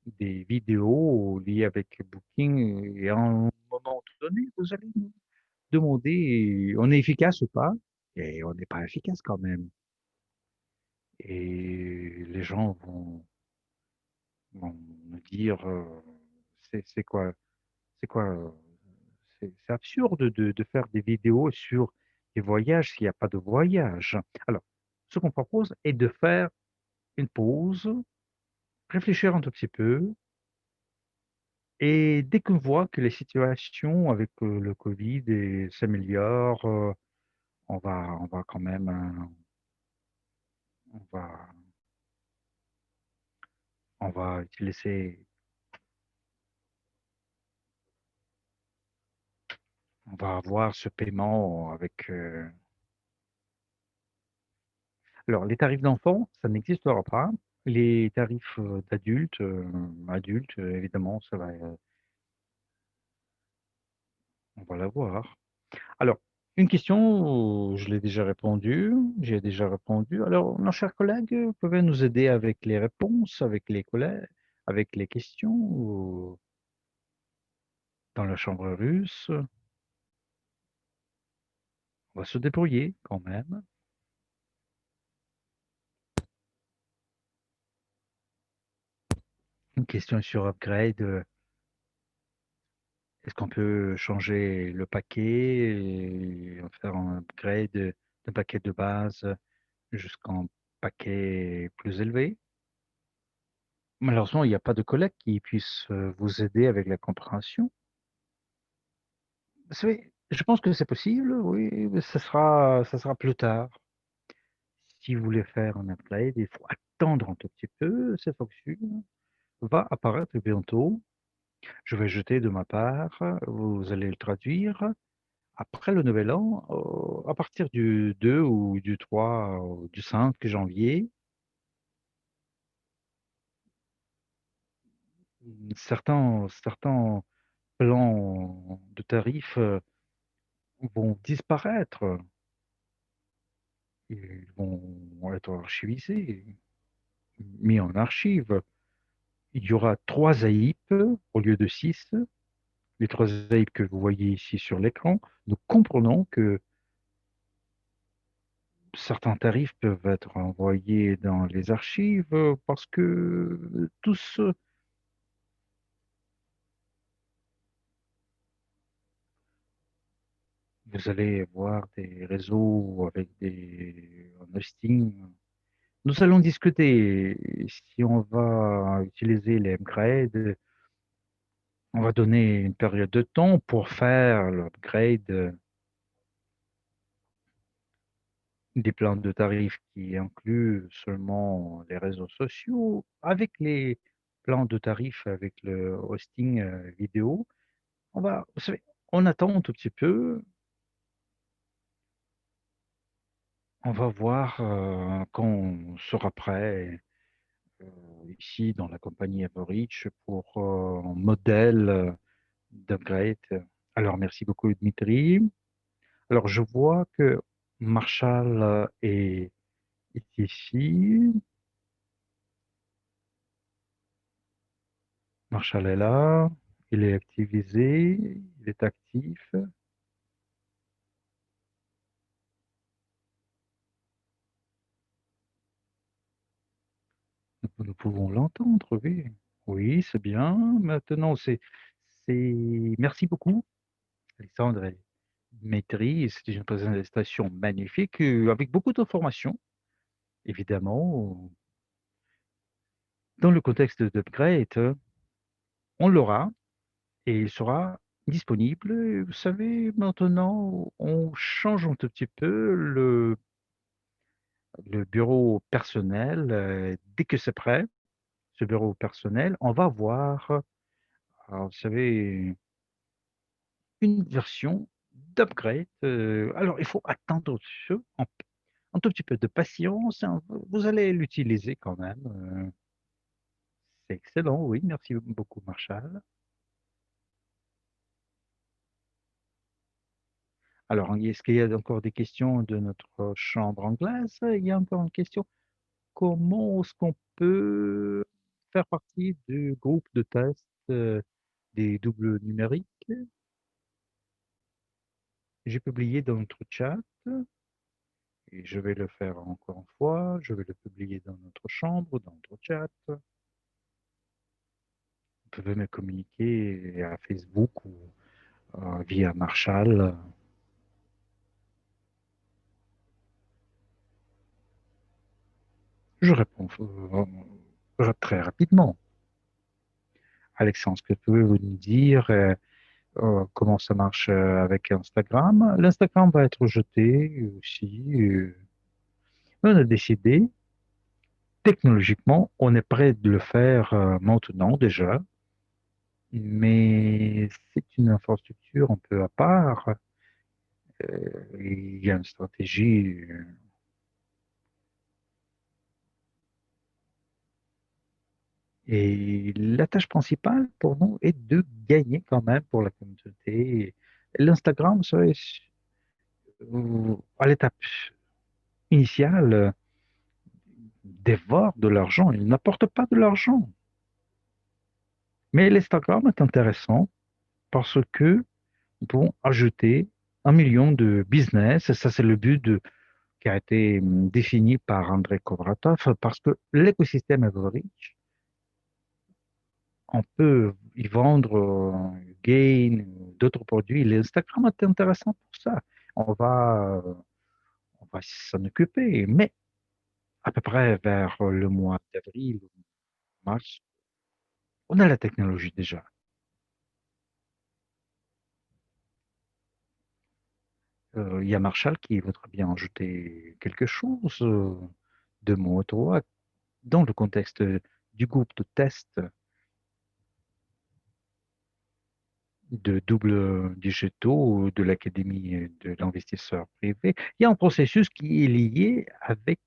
des vidéos liées avec Booking et à un moment donné, vous allez nous demander, on est efficace ou pas? Et on n'est pas efficace quand même. Et les gens vont me dire, c'est quoi, c'est quoi, c'est absurde de faire des vidéos sur des voyages s'il n'y a pas de voyage. Alors, ce qu'on propose est de faire une pause, réfléchir un tout petit peu, et dès qu'on voit que les situations avec, le Covid s'améliorent, on va quand même, on va on va utiliser on va avoir ce paiement avec, alors les tarifs d'enfants, ça n'existera pas. Les tarifs, d'adultes, évidemment, on va l'avoir. Alors, une question, je l'ai déjà répondu, j'ai déjà répondu. Alors, nos chers collègues, peuvent nous aider avec les réponses, avec les questions ou dans la chambre russe? On va se débrouiller quand même. Une question sur Upgrade, Est-ce qu'on peut changer le paquet et faire un upgrade d'un paquet de base jusqu'en paquet plus élevé? Malheureusement, il n'y a pas de collègue qui puisse vous aider avec la compréhension. Vous savez, je pense que c'est possible, oui, mais ça sera plus tard. Si vous voulez faire un upgrade, il faut attendre un tout petit peu. Cette fonction va apparaître bientôt. Je vais jeter de ma part, vous allez le traduire. Après le nouvel an, à partir du 2 ou du 3 ou du 5 janvier, certains plans de tarifs vont disparaître. Ils vont être archivisés, mis en archive. Il y aura 3 AIP au lieu de 6. Les 3 AIP que vous voyez ici sur l'écran. Nous comprenons que certains tarifs peuvent être envoyés dans les archives parce que tous, vous allez voir des réseaux avec un hosting. Nous allons discuter si on va utiliser les upgrades. On va donner une période de temps pour faire l'upgrade des plans de tarifs qui incluent seulement les réseaux sociaux avec les plans de tarifs avec le hosting vidéo. Vous savez, on attend un tout petit peu. On va voir quand on sera prêt ici dans la compagnie Everreach pour un modèle d'upgrade. Alors, merci beaucoup, Dmitri. Alors, je vois que Marshall est ici. Marshall est là. Il est activisé. Il est actif. Nous pouvons l'entendre, oui. Oui, c'est bien. Maintenant, merci beaucoup, Alexandre et Dmitri. C'est une présentation magnifique avec beaucoup d'informations, évidemment. Dans le contexte d'upgrade, on l'aura et il sera disponible. Vous savez, maintenant, on change un tout petit peu le bureau personnel. Dès que c'est prêt, ce bureau personnel, on va voir, alors, vous savez, une version d'upgrade. Alors, il faut attendre un tout petit peu de patience, hein. Vous allez l'utiliser quand même. C'est excellent, oui. Merci beaucoup, Marshall. Alors, est-ce qu'il y a encore des questions de notre chambre anglaise? Il y a encore une question. Comment est-ce qu'on peut faire partie du groupe de test des doubles numériques? J'ai publié dans notre chat et je vais le faire encore une fois. Je vais le publier dans notre chambre, dans notre chat. Vous pouvez me communiquer à Facebook ou via Marshall. Je réponds très rapidement. Alexandre, est-ce que pouvez-vous nous dire comment ça marche avec Instagram? L'Instagram va être jeté aussi. On a décidé, technologiquement, on est prêt de le faire maintenant déjà, mais c'est une infrastructure un peu à part. Il y a une stratégie. Et la tâche principale pour nous est de gagner quand même pour la communauté. L'Instagram, vous savez, à l'étape initiale, dévore de l'argent. Il n'apporte pas de l'argent. Mais l'Instagram est intéressant parce que nous pouvons ajouter 1 million de business. Et ça, c'est le but qui a été défini par André Kovratov parce que l'écosystème Everreach on peut y vendre Gain, d'autres produits. L'Instagram est intéressant pour ça. On va, euh, on va s'en occuper, mais à peu près vers le mois d'avril ou mars, on a la technologie déjà. Il y a Marshall qui voudrait bien ajouter quelque chose, deux mots, trois, dans le contexte du groupe de test de double digitaux de l'Académie de l'investisseur privé. Il y a un processus qui est lié avec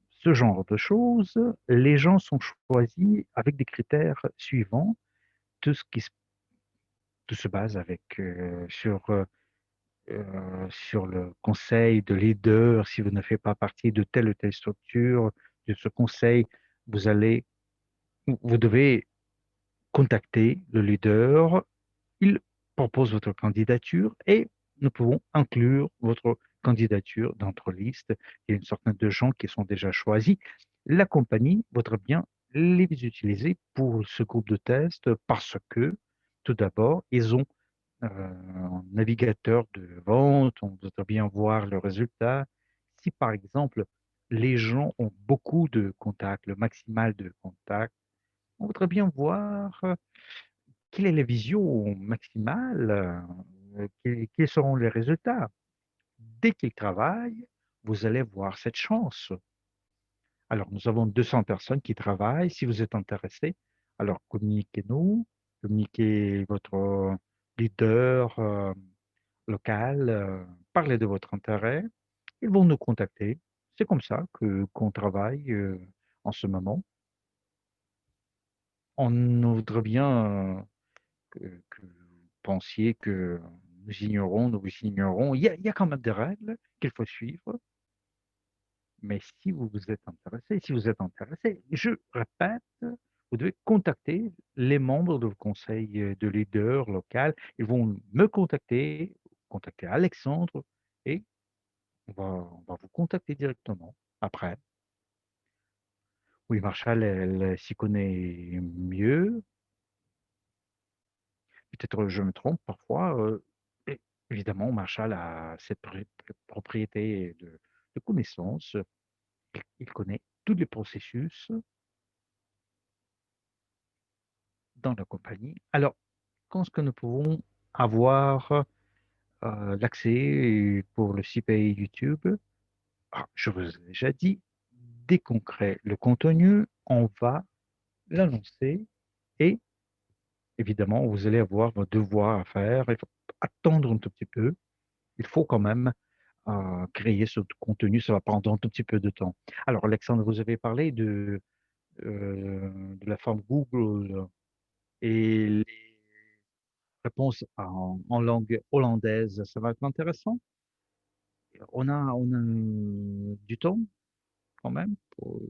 ce genre de choses. Les gens sont choisis avec des critères suivants. Tout ce qui se, tout se base sur le conseil de leader. Si vous ne faites pas partie de telle ou telle structure, de ce conseil, vous devez contacter le leader. Il propose votre candidature et nous pouvons inclure votre candidature dans notre liste. Il y a une certaine de gens qui sont déjà choisis. La compagnie voudrait bien les utiliser pour ce groupe de test parce que, tout d'abord, ils ont un navigateur de vente, on voudrait bien voir le résultat. Si par exemple, les gens ont beaucoup de contacts, le maximal de contacts, on voudrait bien voir quelle est la vision maximale, quels seront les résultats. Dès qu'ils travaillent, vous allez voir cette chance. Alors, nous avons 200 personnes qui travaillent. Si vous êtes intéressé, alors communiquez-nous, communiquez votre leader local, parlez de votre intérêt. Ils vont nous contacter. C'est comme ça que qu'on travaille en ce moment. On voudrait bien que vous pensiez que nous vous ignorons. Il y a quand même des règles qu'il faut suivre. Mais si vous êtes intéressé, je répète, vous devez contacter les membres du conseil de leader local. Ils vont me contacter Alexandre et on va vous contacter directement après. Oui, Marshall, elle s'y connaît mieux. Peut-être je me trompe parfois. Et évidemment, Marshall a cette propriété de connaissance. Il connaît tous les processus dans la compagnie. Alors, quand est-ce que nous pouvons avoir l'accès pour le CPI YouTube? Ah, je vous ai déjà dit, dès qu'on crée le contenu, on va l'annoncer et évidemment, vous allez avoir vos devoirs à faire. Il faut attendre un tout petit peu. Il faut quand même créer ce contenu. Ça va prendre un tout petit peu de temps. Alors, Alexandre, vous avez parlé de la forme Google et les réponses en langue hollandaise. Ça va être intéressant. On a du temps quand même pour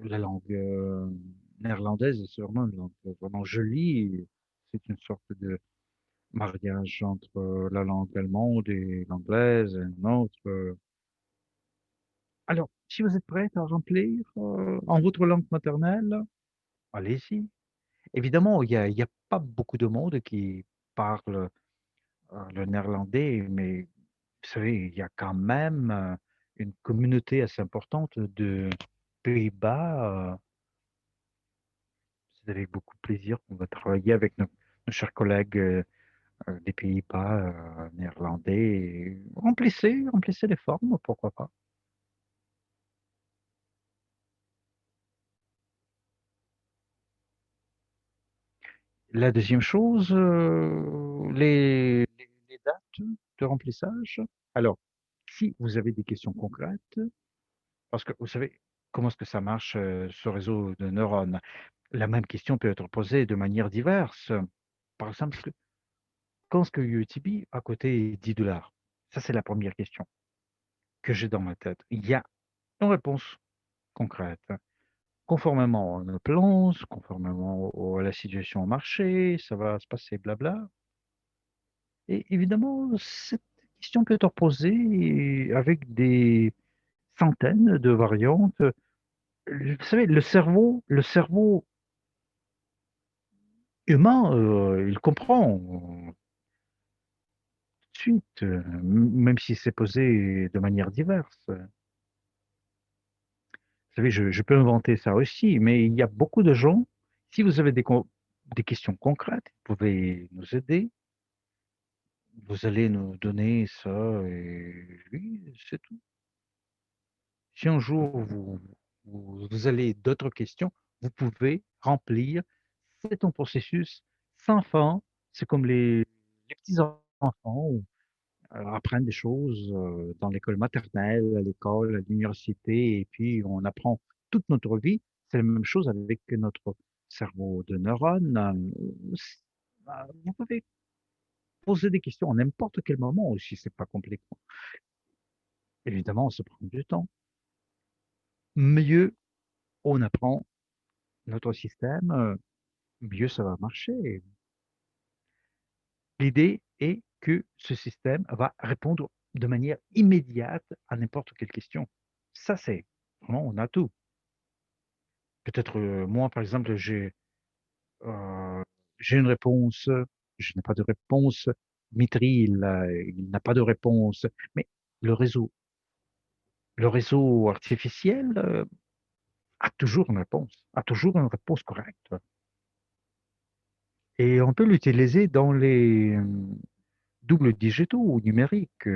la langue néerlandaise. C'est vraiment une langue vraiment jolie. C'est une sorte de mariage entre la langue allemande et l'anglaise, et une autre. Alors, si vous êtes prête à remplir en votre langue maternelle, allez-y. Évidemment, il y a pas beaucoup de monde qui parle le néerlandais, mais vous savez, il y a quand même une communauté assez importante de Pays-Bas. C'est avec beaucoup de plaisir qu'on va travailler avec nos chers collègues des Pays-Bas néerlandais. Et remplissez les formes, pourquoi pas. La deuxième chose, les dates de remplissage. Alors, si vous avez des questions concrètes, parce que vous savez comment est-ce que ça marche ce réseau de neurones, la même question peut être posée de manière diverse. Par exemple, quand est-ce que UTB a coté 10 dollars? Ça, c'est la première question que j'ai dans ma tête. Il y a une réponse concrète. Conformément à nos plans, conformément à la situation au marché, ça va se passer blabla. Et évidemment, cette question peut être posée avec des centaines de variantes. Vous savez, le cerveau humain, il comprend tout de suite, même si c'est posé de manière diverse. Vous savez, je peux inventer ça aussi, mais il y a beaucoup de gens, si vous avez des questions concrètes, vous pouvez nous aider, vous allez nous donner ça, et oui, c'est tout. Si un jour vous avez d'autres questions, vous pouvez remplir. C'est un processus sans fin. C'est comme les petits enfants apprennent des choses dans l'école maternelle, à l'école, à l'université, et puis on apprend toute notre vie. C'est la même chose avec notre cerveau de neurones. Vous pouvez poser des questions à n'importe quel moment aussi, c'est pas compliqué. Évidemment, ça prend du temps. Mieux on apprend notre système, mieux ça va marcher. L'idée est que ce système va répondre de manière immédiate à n'importe quelle question. Ça, c'est vraiment, on a tout. Peut-être moi, par exemple, euh, j'ai une réponse, je n'ai pas de réponse. Mitri, il n'a pas de réponse. Mais le réseau, le réseau artificiel a toujours une réponse, a toujours une réponse correcte. Et on peut l'utiliser dans les doubles digitaux ou numériques,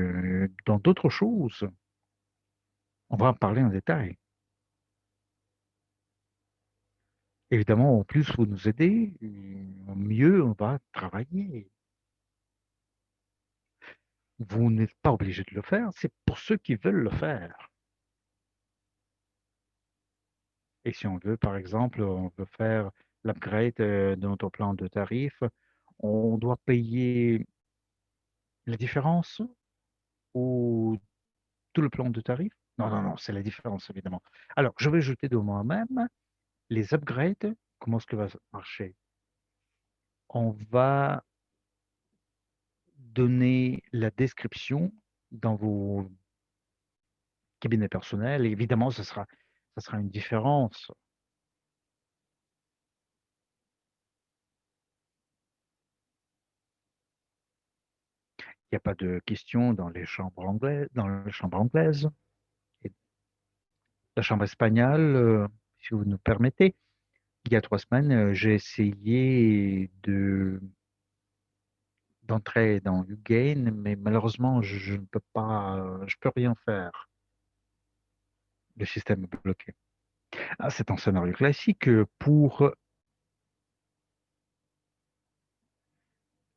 dans d'autres choses. On va en parler en détail. Évidemment, en plus vous nous aidez, mieux on va travailler. Vous n'êtes pas obligé de le faire, c'est pour ceux qui veulent le faire. Et si on veut, par exemple, on veut faire l'upgrade de notre plan de tarif, on doit payer la différence ou tout le plan de tarif? Non, non, non, c'est la différence, évidemment. Alors, je vais ajouter de moi-même les upgrades. Comment est-ce que va marcher? On va donner la description dans vos cabinets personnels. Et évidemment, ça sera une différence. Il n'y a pas de questions dans les chambres anglaises, dans la chambre anglaise. Et la chambre espagnole, si vous nous permettez, il y a 3 semaines, j'ai essayé d'entrer dans Ugain, mais malheureusement, je ne peux pas, je peux rien faire. Le système est bloqué. Ah, c'est un scénario classique.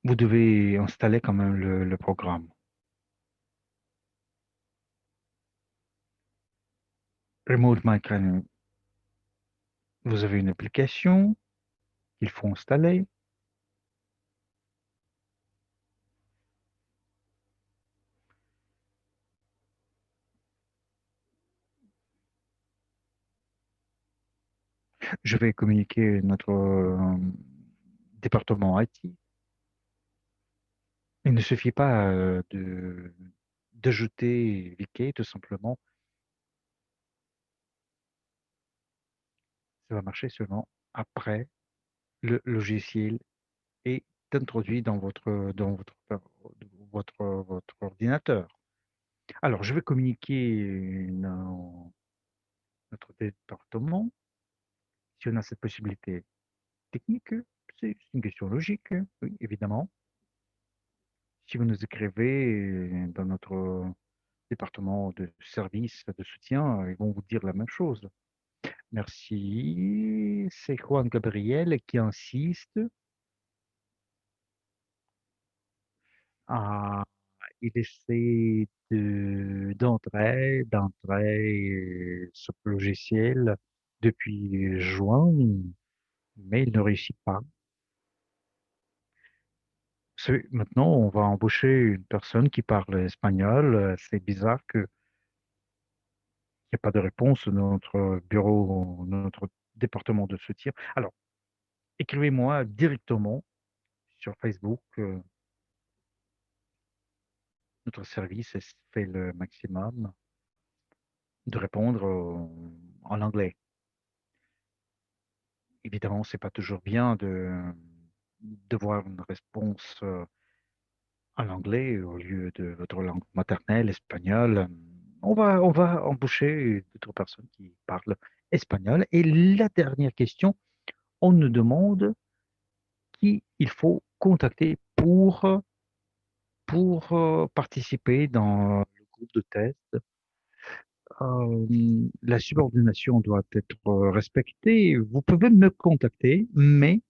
Vous devez installer quand même le programme. Remote Micro, vous avez une application qu'il faut installer. Je vais communiquer notre département IT. Il ne suffit pas d'ajouter VK, tout simplement. Ça va marcher seulement après le logiciel est introduit dans votre ordinateur. Alors, je vais communiquer notre département si on a cette possibilité technique. C'est une question logique, oui, évidemment. Si vous nous écrivez dans notre département de service de soutien, ils vont vous dire la même chose. Merci. C'est Juan Gabriel qui insiste. Ah, il essaie d'entrer ce logiciel depuis juin, mais il ne réussit pas. Maintenant, on va embaucher une personne qui parle espagnol. C'est bizarre qu'il n'y ait pas de réponse de notre bureau, notre département de soutien. Alors, écrivez-moi directement sur Facebook. Notre service fait le maximum. de répondre en anglais. Évidemment, c'est pas toujours bien de voir une réponse en anglais au lieu de votre langue maternelle, espagnol. On va embaucher d'autres personnes qui parlent espagnol. Et la dernière question, on nous demande qui il faut contacter pour participer dans le groupe de test. La subordination doit être respectée. Vous pouvez me contacter, mais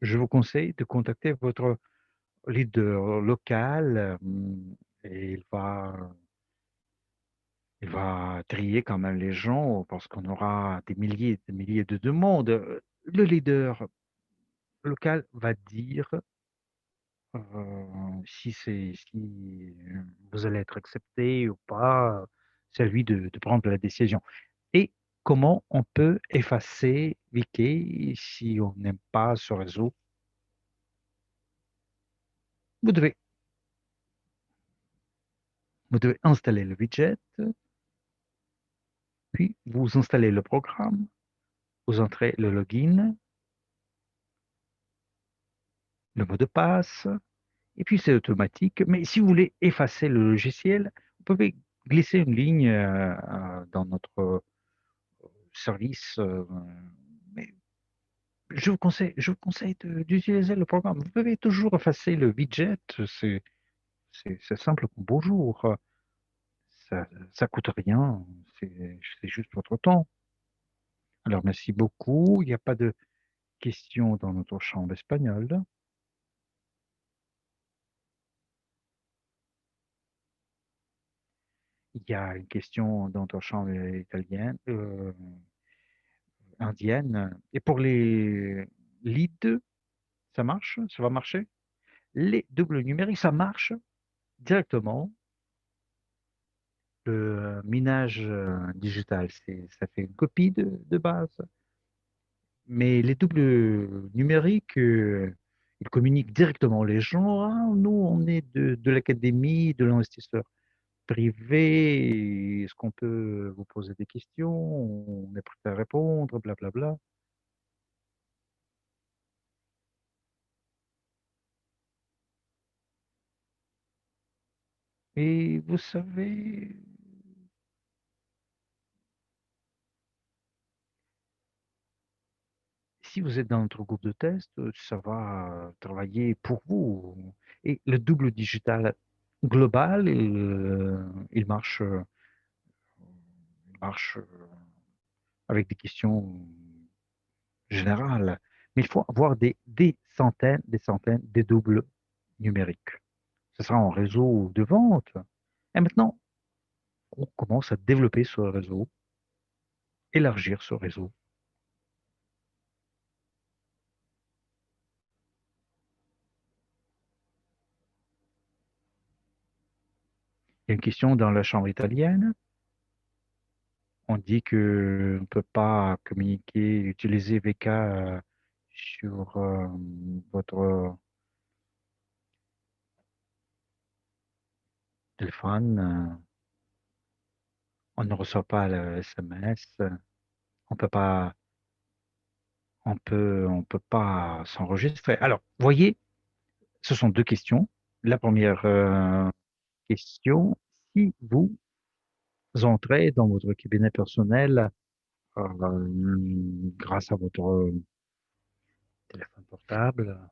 je vous conseille de contacter votre leader local et il va trier quand même les gens parce qu'on aura des milliers et des milliers de demandes. Le leader local va dire si vous allez être accepté ou pas. C'est à lui de prendre la décision. Et comment on peut effacer Wiki si on n'aime pas ce réseau? Vous devez, vous devez installer le widget, puis vous installez le programme, vous entrez le login, le mot de passe, et puis c'est automatique. Mais si vous voulez effacer le logiciel, vous pouvez glisser une ligne dans notre service. Mais je vous conseille d'utiliser le programme. Vous pouvez toujours effacer le widget. C'est simple comme bonjour. Ça coûte rien. C'est juste votre temps. Alors, merci beaucoup. Il n'y a pas de questions dans notre chambre espagnole. Il y a une question dans notre chambre italienne, indienne. Et pour les leads, ça marche? Ça va marcher? Les doubles numériques, ça marche directement. Le minage digital, ça fait une copie de base. Mais les doubles numériques, ils communiquent directement les gens. Ah, nous, on est de l'académie, de l'investisseur privé. Est-ce qu'on peut vous poser des questions? On est prêt à répondre, blablabla. Et vous savez, si vous êtes dans notre groupe de test, ça va travailler pour vous. Et le double digital global, il marche avec des questions générales. Mais il faut avoir des centaines, des doubles numériques. Ce sera en réseau de vente. Et maintenant, on commence à développer ce réseau, élargir ce réseau. Il y a une question dans la chambre italienne. On dit qu'on ne peut pas communiquer, utiliser VK sur votre téléphone. On ne reçoit pas le SMS. On peut pas, on peut pas s'enregistrer. Alors, voyez, ce sont deux questions. La première question, si vous entrez dans votre cabinet personnel grâce à votre téléphone portable,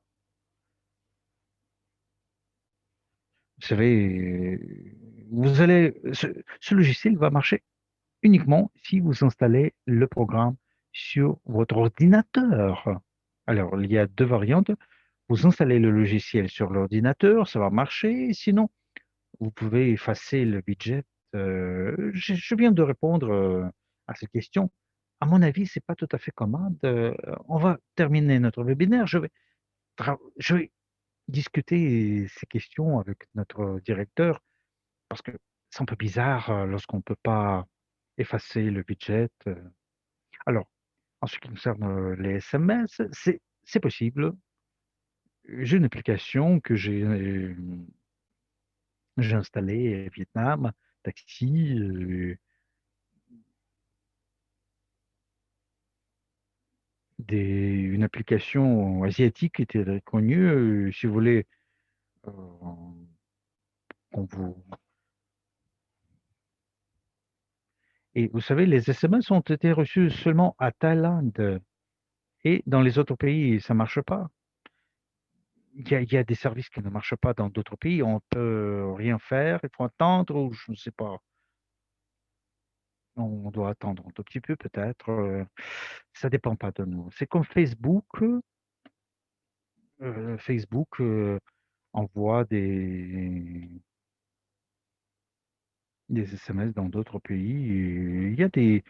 vous savez, ce logiciel va marcher uniquement si vous installez le programme sur votre ordinateur. Alors, il y a deux variantes. Vous installez le logiciel sur l'ordinateur, ça va marcher. Sinon, vous pouvez effacer le widget. Je viens de répondre à cette question. À mon avis, c'est pas tout à fait commode. On va terminer notre webinaire. Je vais discuter ces questions avec notre directeur parce que c'est un peu bizarre lorsqu'on ne peut pas effacer le widget. Alors, en ce qui concerne les SMS, c'est possible. J'ai une application que j'ai installée Vietnam, Taxi. une application asiatique qui était reconnue. Si vous voulez euh, qu'on vous... Et vous savez, les SMS ont été reçus seulement à Thaïlande et dans les autres pays, ça marche pas. Il y a des services qui ne marchent pas dans d'autres pays. On peut rien faire. Il faut attendre ou je ne sais pas. On doit attendre un tout petit peu peut-être. Ça dépend pas de nous. C'est comme Facebook. Facebook envoie des SMS dans d'autres pays. Et il y a des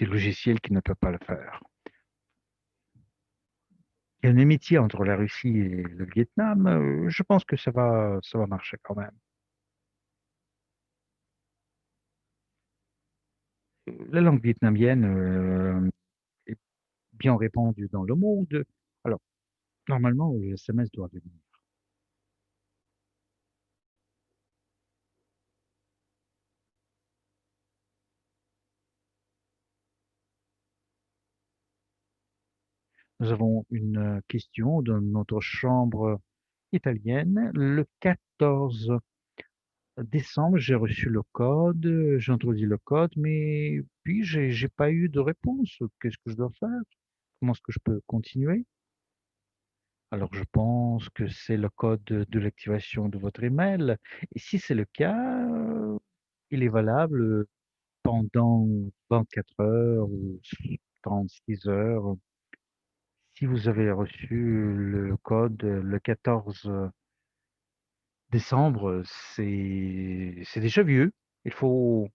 logiciels qui ne peuvent pas le faire. Il y a une amitié entre la Russie et le Vietnam. Je pense que ça va marcher quand même. La langue vietnamienne est bien répandue dans le monde. Alors, normalement, les SMS doivent venir. Nous avons une question de notre chambre italienne. Le 14 décembre, j'ai reçu le code, j'ai introduit le code, mais puis j'ai pas eu de réponse. Qu'est-ce que je dois faire? Comment est-ce que je peux continuer? Alors, je pense que c'est le code de l'activation de votre email. Et si c'est le cas, il est valable pendant 24 heures ou 36 heures. Si vous avez reçu le code le 14 décembre, c'est déjà vieux. Il faut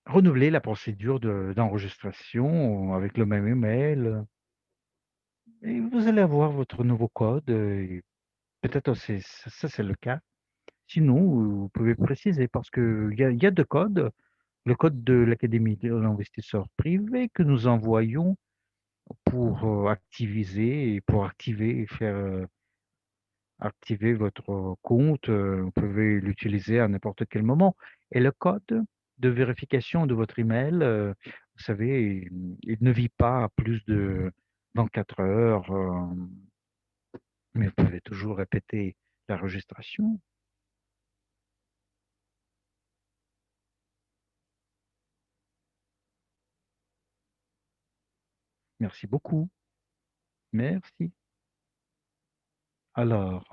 renouveler la procédure d'enregistration avec le même email. Et vous allez avoir votre nouveau code. Et peut-être ça, c'est le cas. Sinon, vous pouvez préciser parce qu'il y a deux codes. Le code de l'Académie de l'investisseur privé que nous envoyons pour activiser et pour activer et faire activer votre compte. Vous pouvez l'utiliser à n'importe quel moment. Et le code de vérification de votre email, vous savez, il ne vit pas à plus de 24 heures, mais vous pouvez toujours répéter la registration. Merci beaucoup. Merci. Alors,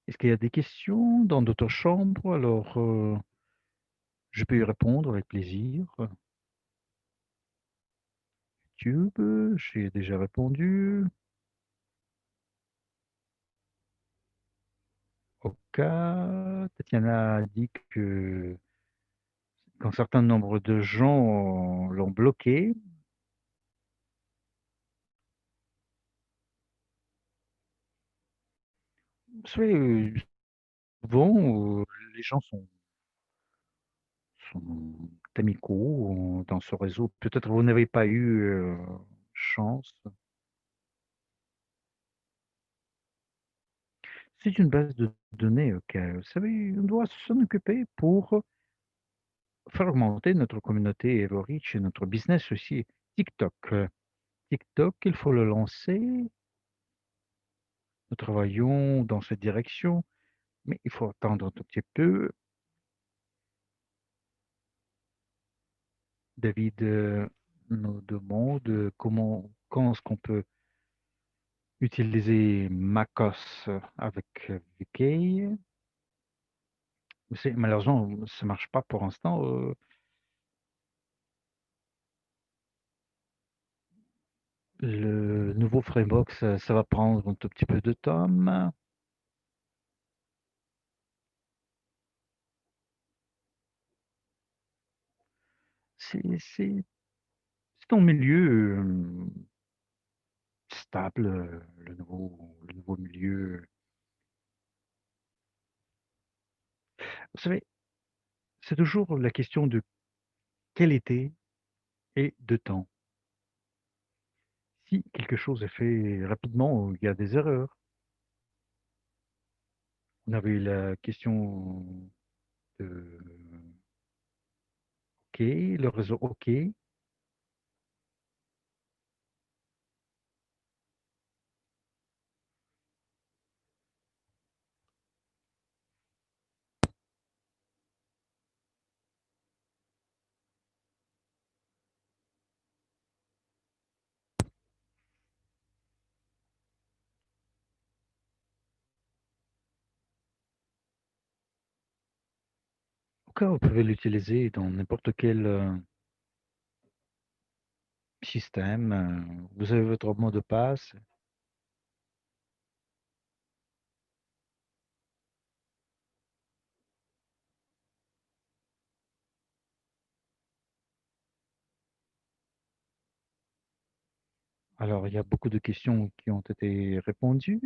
est-ce qu'il y a des questions dans d'autres chambres? Alors, je peux y répondre avec plaisir. YouTube, j'ai déjà répondu. Ok. Tatiana a dit que qu'un certain nombre de gens l'ont bloqué. Vous savez, souvent, les gens sont amicaux dans ce réseau. Peut-être vous n'avez pas eu chance. C'est une base de données, ok. Vous savez, on doit s'en occuper pour faire augmenter notre communauté et le reach et notre business aussi. TikTok. TikTok, il faut le lancer. Nous travaillons dans cette direction, mais il faut attendre un tout petit peu. David nous demande quand est-ce qu'on peut utiliser MacOS avec VK. Malheureusement, ça marche pas pour l'instant. Le nouveau framework, ça va prendre un tout petit peu de temps. C'est un milieu stable, le nouveau milieu. Vous savez, c'est toujours la question de qualité et de temps. Si quelque chose est fait rapidement, il y a des erreurs. On avait eu la question de OK, le réseau OK. OK, vous pouvez l'utiliser dans n'importe quel, système, vous avez votre mot de passe. Alors il y a beaucoup de questions qui ont été répondues.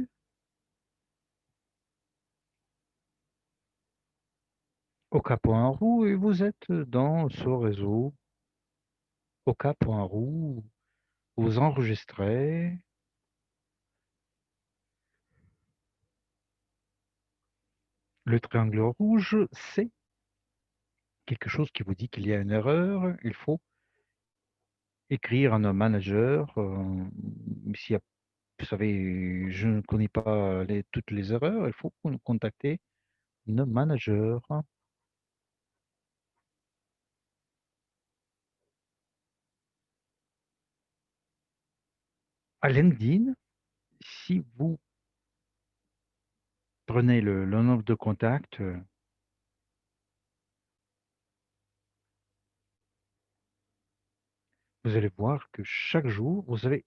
Oka.ru et vous êtes dans ce réseau Oka.ru, vous enregistrez. Le triangle rouge, c'est quelque chose qui vous dit qu'il y a une erreur. Il faut écrire à nos managers. S'il y a, vous savez, je ne connais pas toutes les erreurs, il faut contacter nos managers. À LinkedIn, si vous prenez le nombre de contacts, vous allez voir que chaque jour, vous allez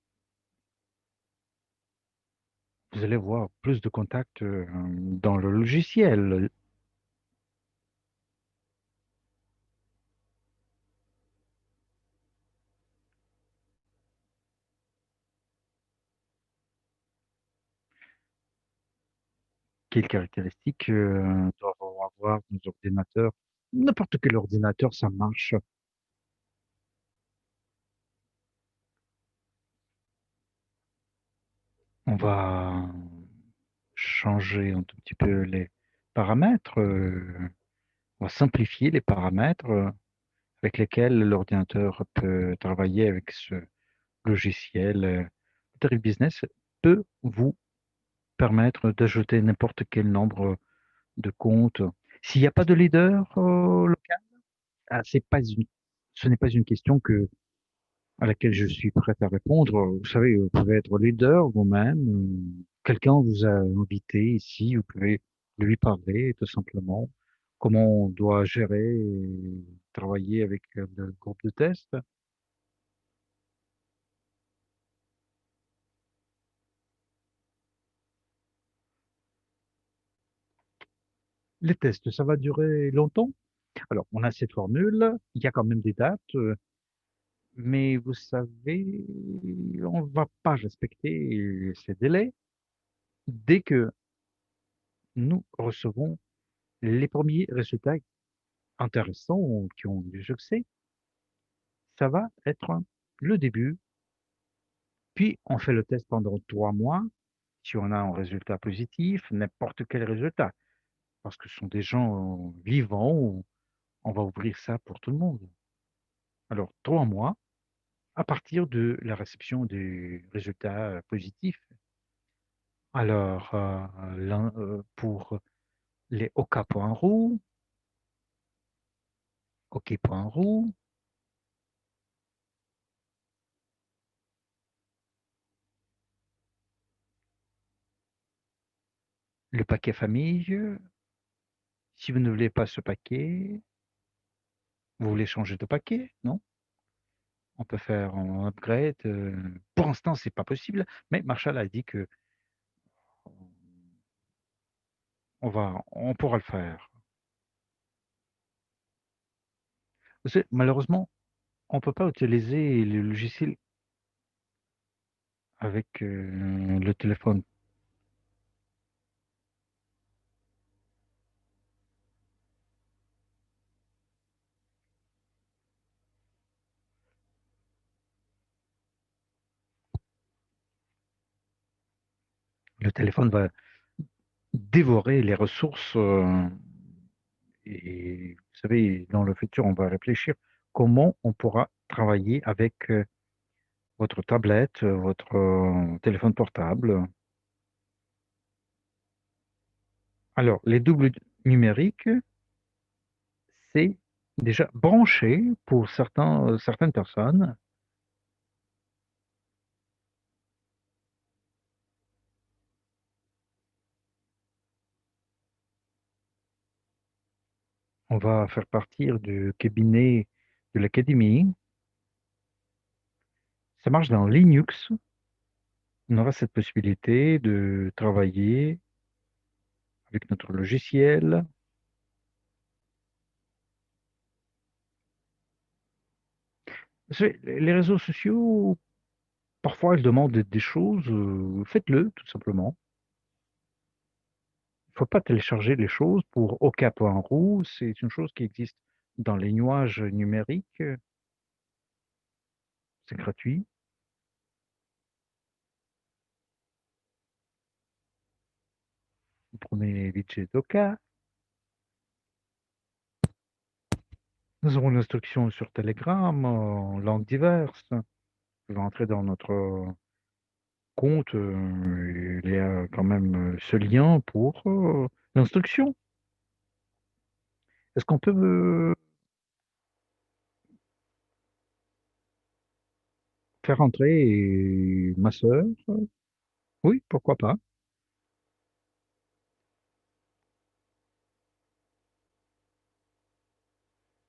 voir plus de contacts dans le logiciel. Quelles caractéristiques doivent avoir nos ordinateurs? N'importe quel ordinateur, ça marche. On va changer un tout petit peu les paramètres. On va simplifier les paramètres avec lesquels l'ordinateur peut travailler avec ce logiciel. Tarif Business peut vous permettre d'ajouter n'importe quel nombre de comptes. S'il n'y a pas de leader local, c'est pas ce n'est pas une question à laquelle je suis prêt à répondre. Vous savez, vous pouvez être leader vous-même. Quelqu'un vous a invité ici, vous pouvez lui parler tout simplement. Comment on doit gérer et travailler avec le groupe de test. Les tests, ça va durer longtemps. Alors, on a cette formule, il y a quand même des dates, mais vous savez, on ne va pas respecter ces délais. Dès que nous recevons les premiers résultats intéressants qui ont du succès, ça va être le début. Puis, on fait le test pendant 3 mois. Si on a un résultat positif, n'importe quel résultat, parce que ce sont des gens vivants, on va ouvrir ça pour tout le monde. Alors, 3 mois à partir de la réception des résultats positifs. Alors, pour les OK.ru, OK.ru, le paquet famille, si vous ne voulez pas ce paquet, vous voulez changer de paquet, non? On peut faire un upgrade. Pour l'instant, c'est pas possible, mais Marshall a dit que on pourra le faire. Malheureusement, on peut pas utiliser le logiciel avec le téléphone. Le téléphone va dévorer les ressources et vous savez, dans le futur, on va réfléchir comment on pourra travailler avec votre tablette, votre téléphone portable. Alors, les doubles numériques, c'est déjà branché pour certaines personnes. On va faire partir du cabinet de l'académie. Ça marche dans Linux. On aura cette possibilité de travailler avec notre logiciel. Vous savez, les réseaux sociaux, parfois, ils demandent des choses. Faites-le, tout simplement. Il ne faut pas télécharger les choses pour aucun point roux. C'est une chose qui existe dans les nuages numériques. C'est gratuit. Vous prenez widget Docker. Nous avons une instruction sur Telegram en langue diverse. Vous pouvez entrer dans notre compte. Il y a quand même ce lien pour l'instruction. Est-ce qu'on peut faire entrer ma sœur? Oui, pourquoi pas.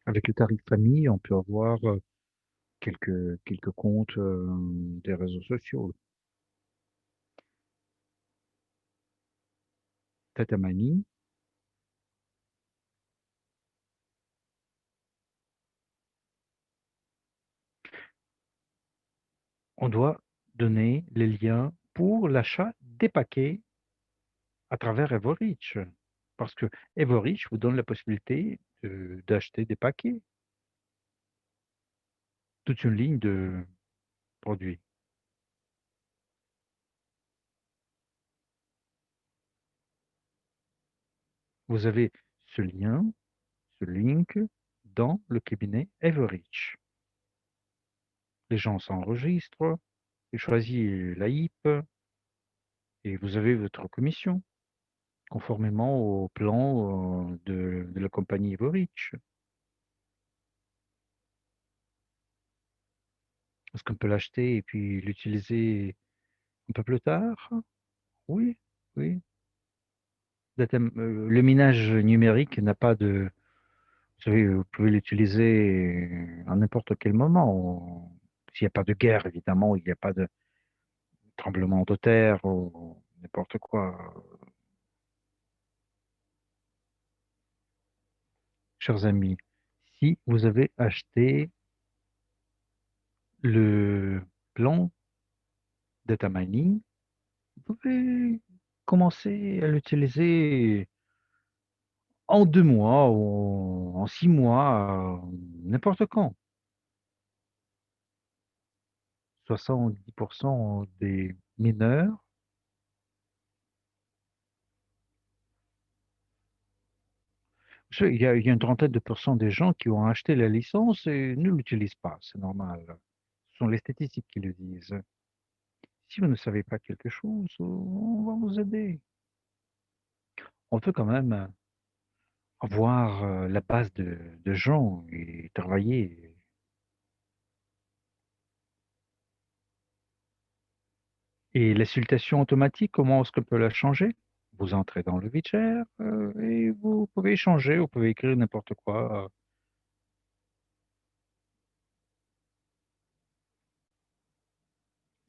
Avec le tarif famille, on peut avoir quelques comptes des réseaux sociaux. Tatamani, on doit donner les liens pour l'achat des paquets à travers Everreach. Parce que Everreach vous donne la possibilité d'acheter des paquets, toute une ligne de produits. Vous avez ce lien, ce link dans le cabinet Everreach. Les gens s'enregistrent, ils choisissent la HIP et vous avez votre commission, conformément au plan de la compagnie Everreach. Est-ce qu'on peut l'acheter et puis l'utiliser un peu plus tard? Oui, oui. Le minage numérique n'a pas de... Vous savez, vous pouvez l'utiliser à n'importe quel moment. S'il n'y a pas de guerre, évidemment, il n'y a pas de tremblement de terre ou n'importe quoi. Chers amis, si vous avez acheté le plan data mining, vous pouvez commencer à l'utiliser en 2 mois ou en 6 mois, n'importe quand. 70% des mineurs, il y a une trentaine de pourcents des gens qui ont acheté la licence et ne l'utilisent pas, c'est normal. Ce sont les statistiques qui le disent. Si vous ne savez pas quelque chose, on va vous aider. On peut quand même avoir la base de gens et travailler. Et la salutation automatique, comment est-ce qu'on peut la changer? Vous entrez dans le widget et vous pouvez changer, vous pouvez écrire n'importe quoi.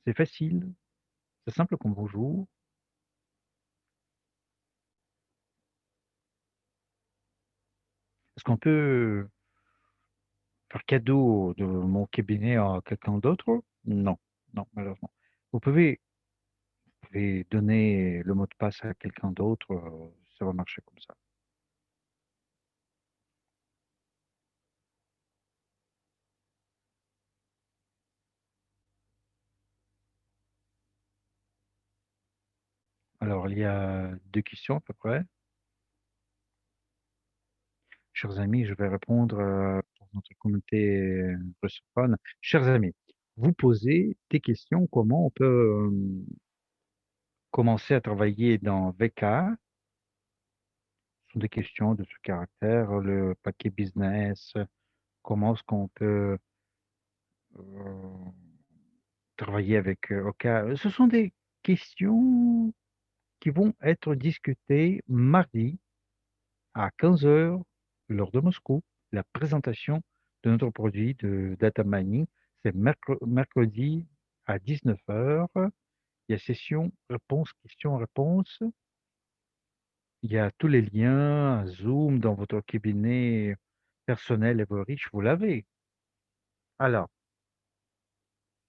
C'est facile, c'est simple comme bonjour. Est-ce qu'on peut faire cadeau de mon cabinet à quelqu'un d'autre? Non, non, malheureusement. Vous pouvez donner le mot de passe à quelqu'un d'autre, ça va marcher comme ça. Alors, il y a 2 questions à peu près. Chers amis, je vais répondre. notre communauté russophone. Chers amis, vous posez des questions, comment on peut commencer à travailler dans VK. Ce sont des questions de ce caractère, le paquet business, comment est-ce qu'on peut euh, travailler avec Oka. Ce sont des questions qui vont être discutées mardi à 15 heures, l'heure de Moscou. La présentation de notre produit de data mining, c'est mercredi à 19 heures. Il y a session réponse, question-réponse. Il y a tous les liens, Zoom dans votre cabinet personnel et vos riches, vous l'avez. Alors,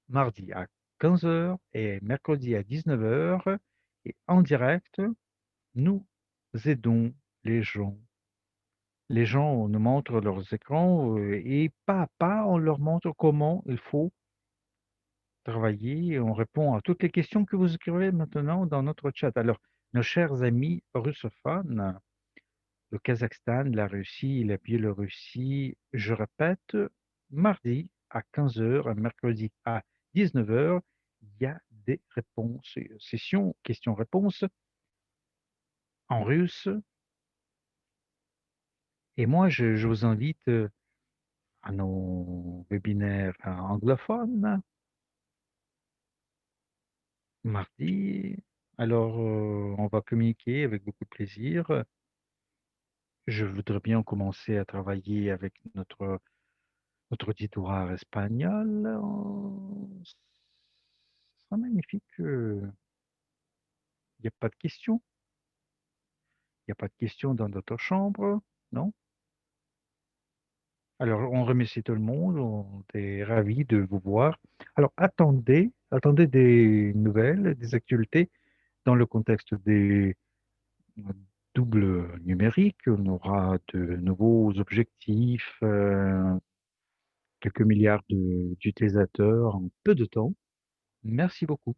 mardi à 15 heures et mercredi à 19 heures, et en direct, nous aidons les gens. Les gens nous montrent leurs écrans et pas à pas, on leur montre comment il faut travailler. On répond à toutes les questions que vous écrivez maintenant dans notre chat. Alors, nos chers amis russophones, le Kazakhstan, la Russie, la Biélorussie, je répète, mardi à 15 heures, mercredi à 19 heures, il y a des réponses, session questions-réponses en russe. Et moi, je vous invite à nos webinaires anglophones, mardi. Alors, on va communiquer avec beaucoup de plaisir. Je voudrais bien commencer à travailler avec notre auditoire espagnol. Ce sera magnifique. Il n'y a pas de questions. Il n'y a pas de questions dans notre chambre, non? Alors, on remercie tout le monde. On est ravis de vous voir. Alors, attendez des nouvelles, des actualités dans le contexte des doubles numériques. On aura de nouveaux objectifs, quelques milliards d'utilisateurs en peu de temps. Merci beaucoup.